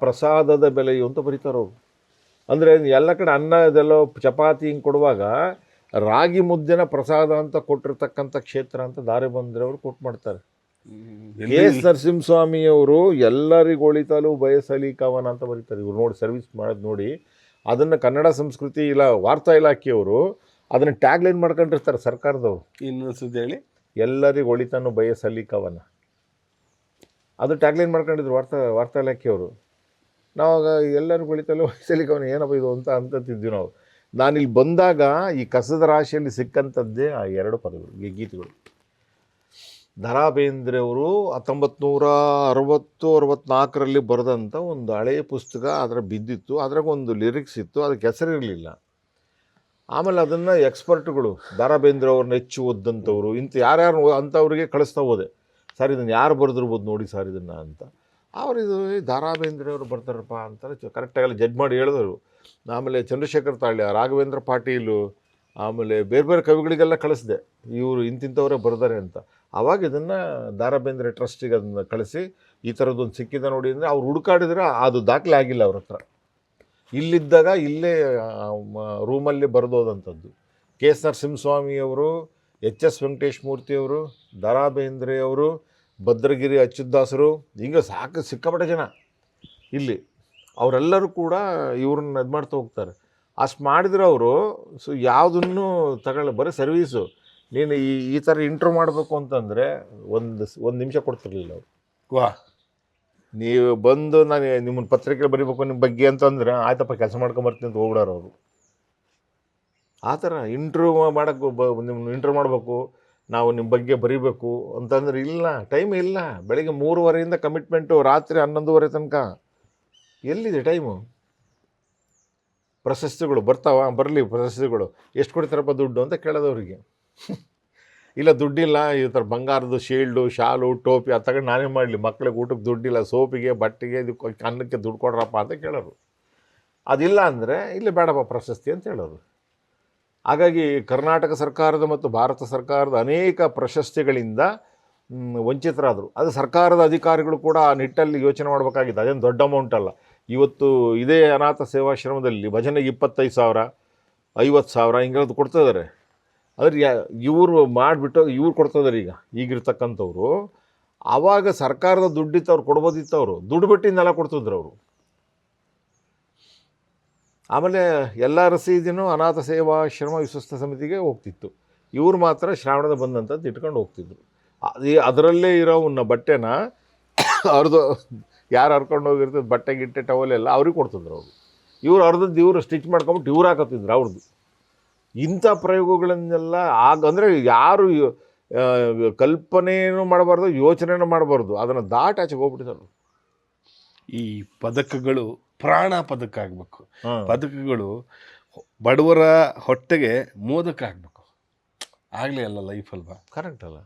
ಪ್ರಸಾದದ ಬೆಲೆಯು ಅಂತ ಬರೀತಾರೆ ಅವರು. ಅಂದರೆ ಎಲ್ಲ ಕಡೆ ಅನ್ನ ಇದೆಲ್ಲ ಚಪಾತಿ ಹಿಂಗೆ ಕೊಡುವಾಗ ರಾಗಿ ಮುದ್ದೆನ ಪ್ರಸಾದ ಅಂತ ಕೊಟ್ಟಿರ್ತಕ್ಕಂಥ ಕ್ಷೇತ್ರ ಅಂತ ದಾರಿ ಬಂದ್ರೆ ಅವರು ಕೊಟ್ಟು ಮಾಡ್ತಾರೆ. ಎಸ್ ನರಸಿಂಹಸ್ವಾಮಿಯವರು ಎಲ್ಲರಿಗೂ ಒಳಿತಲು ಬಯಸಲಿ ಕವನ ಅಂತ ಬರೀತಾರೆ. ಇವ್ರು ನೋಡಿ ಸರ್ವಿಸ್ ಮಾಡೋದು ನೋಡಿ, ಅದನ್ನು ಕನ್ನಡ ಸಂಸ್ಕೃತಿ ಇಲ್ಲ ವಾರ್ತಾ ಇಲಾಖೆಯವರು ಅದನ್ನು ಟ್ಯಾಗ್ಲೈನ್ ಮಾಡ್ಕೊಂಡಿರ್ತಾರೆ ಸರ್ಕಾರದವರು. ಇನ್ನೊಂದ್ಸತಿ ಹೇಳಿ. ಎಲ್ಲರಿಗೂ ಒಳಿತನ್ನು ಬಯಸಲಿ ಕವನ, ಅದು ಟ್ಯಾಗ್ಲೈನ್ ಮಾಡ್ಕೊಂಡಿದ್ರು ವಾರ್ತಾ ಇಲಾಖೆಯವರು. ನಾವಾಗ ಎಲ್ಲರಿಗೂ ಒಳಿತಲು ಬಯಸಲಿ ಕವನ ಏನಪ್ಪ ಇದು ಅಂತಿದ್ವಿ ನಾವು. ನಾನಿಲ್ಲಿ ಬಂದಾಗ ಈ ಕಸದ ರಾಶಿಯಲ್ಲಿ ಸಿಕ್ಕಂಥದ್ದೇ ಆ 2 ಪದಗಳು, ಗೀತೆಗಳು. ದ.ರಾ ಬೇಂದ್ರೆ ಅವರು 1960-64ರಲ್ಲಿ ಬರೆದಂಥ ಒಂದು ಹಳೆಯ ಪುಸ್ತಕ ಅದರ ಬಿದ್ದಿತ್ತು. ಅದ್ರಾಗ ಒಂದು ಲಿರಿಕ್ಸ್ ಇತ್ತು, ಅದಕ್ಕೆ ಹೆಸರಿರಲಿಲ್ಲ. ಆಮೇಲೆ ಅದನ್ನು ಎಕ್ಸ್ಪರ್ಟ್ಗಳು ದ.ರಾ ಬೇಂದ್ರೆ ಅವ್ರನ್ನ ಹೆಚ್ಚು ಓದಂಥವ್ರು ಯಾರ್ಯಾರು ಅಂಥವ್ರಿಗೆ ಕಳಿಸ್ತಾ ಹೋದೆ, ಸರ್ ಇದನ್ನು ಯಾರು ಬರೆದಿರ್ಬೋದು ನೋಡಿ ಸರ್ ಇದನ್ನು ಅಂತ. ಅವರಿದು ದ.ರಾ ಬೇಂದ್ರೆ ಅವರು ಬರ್ತಾರಪ್ಪ ಅಂತಾರೆ, ಕರೆಕ್ಟಾಗೆಲ್ಲ ಜಡ್ಜ್ ಮಾಡಿ ಹೇಳಿದ್ರು. ಆಮೇಲೆ ಚಂದ್ರಶೇಖರ್ ತಾಳ್ಯ, ರಾಘವೇಂದ್ರ ಪಾಟೀಲು, ಆಮೇಲೆ ಬೇರೆ ಬೇರೆ ಕವಿಗಳಿಗೆಲ್ಲ ಕಳಿಸಿದೆ, ಇವರು ಇಂತಿಂಥವರೇ ಬರ್ತಾರೆ ಅಂತ. ಆವಾಗ ಇದನ್ನು ದ.ರಾ ಬೇಂದ್ರೆ ಟ್ರಸ್ಟಿಗೆ ಅದನ್ನು ಕಳಿಸಿ ಈ ಥರದ್ದೊಂದು ಸಿಕ್ಕಿದೆ ನೋಡಿ ಅಂದರೆ ಅವ್ರು ಹುಡುಕಾಡಿದ್ರೆ ಅದು ದಾಖಲೆ ಆಗಿಲ್ಲ ಅವ್ರ ಹತ್ರ. ಇಲ್ಲಿದ್ದಾಗ ಇಲ್ಲೇ ರೂಮಲ್ಲಿ ಬರೆದೋದಂಥದ್ದು. ಕೆ ಎಸ್ ನರಸಿಂಹಸ್ವಾಮಿಯವರು, ಎಚ್.ಎಸ್. ವೆಂಕಟೇಶ ಮೂರ್ತಿಯವರು, ದ.ರಾ ಬೇಂದ್ರೆಯವರು, ಭದ್ರಗಿರಿ ಅಚ್ಯುತದಾಸರು, ಹಿಂಗೆ ಸಿಕ್ಕಾಪಟ್ಟೆ ಜನ ಇಲ್ಲಿ ಅವರೆಲ್ಲರೂ ಕೂಡ ಇವ್ರನ್ನ ಇದು ಮಾಡ್ತಾ ಹೋಗ್ತಾರೆ. ಅಷ್ಟು ಮಾಡಿದ್ರೆ ಅವರು ಯಾವುದನ್ನು ಬರೀ ಸರ್ವೀಸು. ನೀನು ಈ ಥರ ಇಂಟ್ರ್ಯೂ ಮಾಡಬೇಕು ಅಂತಂದರೆ ಒಂದು ನಿಮಿಷ ಕೊಡ್ತಿರ್ಲಿಲ್ಲ ಅವರು. ನೀವು ಬಂದು ನಾನು ನಿಮ್ಮನ್ನು ಪತ್ರಿಕೆ ಬರೀಬೇಕು ನಿಮ್ಮ ಬಗ್ಗೆ ಅಂತಂದರೆ ಆಯ್ತಪ್ಪ ಕೆಲಸ ಮಾಡ್ಕೊಂಬರ್ತೀನಿ ಅಂತ ಹೋಗ್ಬಿಡೋರು ಅವರು. ಆ ಥರ ಇಂಟ್ರ್ಯೂ ಮಾಡೋಕ್ಕೆ ನಿಮ್ಮನ್ನು ಇಂಟ್ರ್ಯೂ ಮಾಡಬೇಕು, ನಾವು ನಿಮ್ಮ ಬಗ್ಗೆ ಬರೀಬೇಕು ಅಂತಂದ್ರೆ ಇಲ್ಲ, ಟೈಮ್ ಇಲ್ಲ. ಬೆಳಗ್ಗೆ 3:30 ಕಮಿಟ್ಮೆಂಟು, ರಾತ್ರಿ 11:30 ತನಕ ಎಲ್ಲಿದೆ ಟೈಮು? ಪ್ರಶಸ್ತಿಗಳು ಬರಲಿ ಪ್ರಶಸ್ತಿಗಳು ಎಷ್ಟು ಕೊಡ್ತಾರಪ್ಪ ದುಡ್ಡು ಅಂತ ಕೇಳೋದವ್ರಿಗೆ. ಇಲ್ಲ ದುಡ್ಡಿಲ್ಲ, ಈ ಥರ ಬಂಗಾರದ ಶೀಲ್ಡು, ಶಾಲು, ಟೋಪಿ ಅದು ತಗೊಂಡು ನಾನೇ ಮಾಡಲಿ, ಮಕ್ಕಳಿಗೆ ಊಟಕ್ಕೆ ದುಡ್ಡಿಲ್ಲ, ಸೋಪಿಗೆ, ಬಟ್ಟೆಗೆ, ಇದಕ್ಕೆ ಅನ್ನಕ್ಕೆ ದುಡ್ಡು ಕೊಡ್ರಪ್ಪ ಅಂತ ಕೇಳೋರು. ಅದಿಲ್ಲ ಅಂದರೆ ಇಲ್ಲಿ ಬೇಡಪ್ಪ ಪ್ರಶಸ್ತಿ ಅಂತ ಹೇಳೋರು. ಹಾಗಾಗಿ ಕರ್ನಾಟಕ ಸರ್ಕಾರದ ಮತ್ತು ಭಾರತ ಸರ್ಕಾರದ ಅನೇಕ ಪ್ರಶಸ್ತಿಗಳಿಂದ ವಂಚಿತರಾದರು. ಅದು ಸರ್ಕಾರದ ಅಧಿಕಾರಿಗಳು ಕೂಡ ಆ ನಿಟ್ಟಲ್ಲಿ ಯೋಚನೆ ಮಾಡಬೇಕಾಗಿತ್ತು. ಅದೇನು ದೊಡ್ಡ ಅಮೌಂಟ್ ಅಲ್ಲ. ಇವತ್ತು ಇದೇ ಅನಾಥ ಸೇವಾಶ್ರಮದಲ್ಲಿ ಭಜನೆಗೆ 25,000, 50,000 ಹಿಂಗೆಲ್ಲದು ಕೊಡ್ತಾಯಿದ್ದಾರೆ. ಆದರೆ ಇವರು ಮಾಡಿಬಿಟ್ಟು ಇವ್ರು ಕೊಡ್ತಾಯಿದ್ದಾರೆ ಈಗಿರ್ತಕ್ಕಂಥವ್ರು. ಆವಾಗ ಸರ್ಕಾರದ ದುಡ್ಡಿತ್ತು, ಅವ್ರು ಕೊಡ್ಬೋದಿತ್ತು. ಅವರು ದುಡ್ಡು ಬಿಟ್ಟಿಂದೆಲ್ಲ ಕೊಡ್ತಿದ್ರು ಅವರು. ಆಮೇಲೆ ಎಲ್ಲ ರಸೀದಿನೂ ಅನಾಥ ಸೇವಾಶ್ರಮ ವಿಶ್ವಸ್ತ ಸಮಿತಿಗೆ ಹೋಗ್ತಿತ್ತು. ಇವ್ರು ಮಾತ್ರ ಶ್ರಾವಣದ ಬಂದಂಥದ್ದು ಇಟ್ಕೊಂಡು ಹೋಗ್ತಿದ್ರು. ಅದರಲ್ಲೇ ಇರೋ ಬಟ್ಟೆನ ಅವ್ರದ್ದು ಯಾರು ಹರ್ಕೊಂಡು ಹೋಗಿರ್ತದೆ ಬಟ್ಟೆ ಗಿಟ್ಟೆ ಟವಲೆಲ್ಲ ಅವ್ರಿಗೆ ಕೊಡ್ತಿದ್ರು ಅವರು. ಇವ್ರು ಅರ್ಧದ್ದು ಇವರು ಸ್ಟಿಚ್ ಮಾಡ್ಕೊಂಬಿಟ್ಟು ಇವ್ರು ಹಾಕತ್ತಿದ್ರು ಅವ್ರದ್ದು. ಇಂಥ ಪ್ರಯೋಗಗಳನ್ನೆಲ್ಲ ಅಂದರೆ ಯಾರು ಕಲ್ಪನೆಯೂ ಮಾಡಬಾರ್ದು, ಯೋಚನೆಯೂ ಮಾಡಬಾರ್ದು, ಅದನ್ನು ದಾಟಾಚೆಗೆ ಹೋಗ್ಬಿಟ್ಟಿದ್ದಾರೆ. ಈ ಪದಕಗಳು ಪ್ರಾಣ ಪದಕ ಆಗಬೇಕು. ಪದಕಗಳು ಬಡವರ ಹೊಟ್ಟೆಗೆ ಮೋದಕ ಆಗಬೇಕು. ಆಗಲೇ ಅಲ್ಲ ಲೈಫ್ ಅಲ್ವಾ? ಕರೆಕ್ಟ್ ಅಲ್ಲ.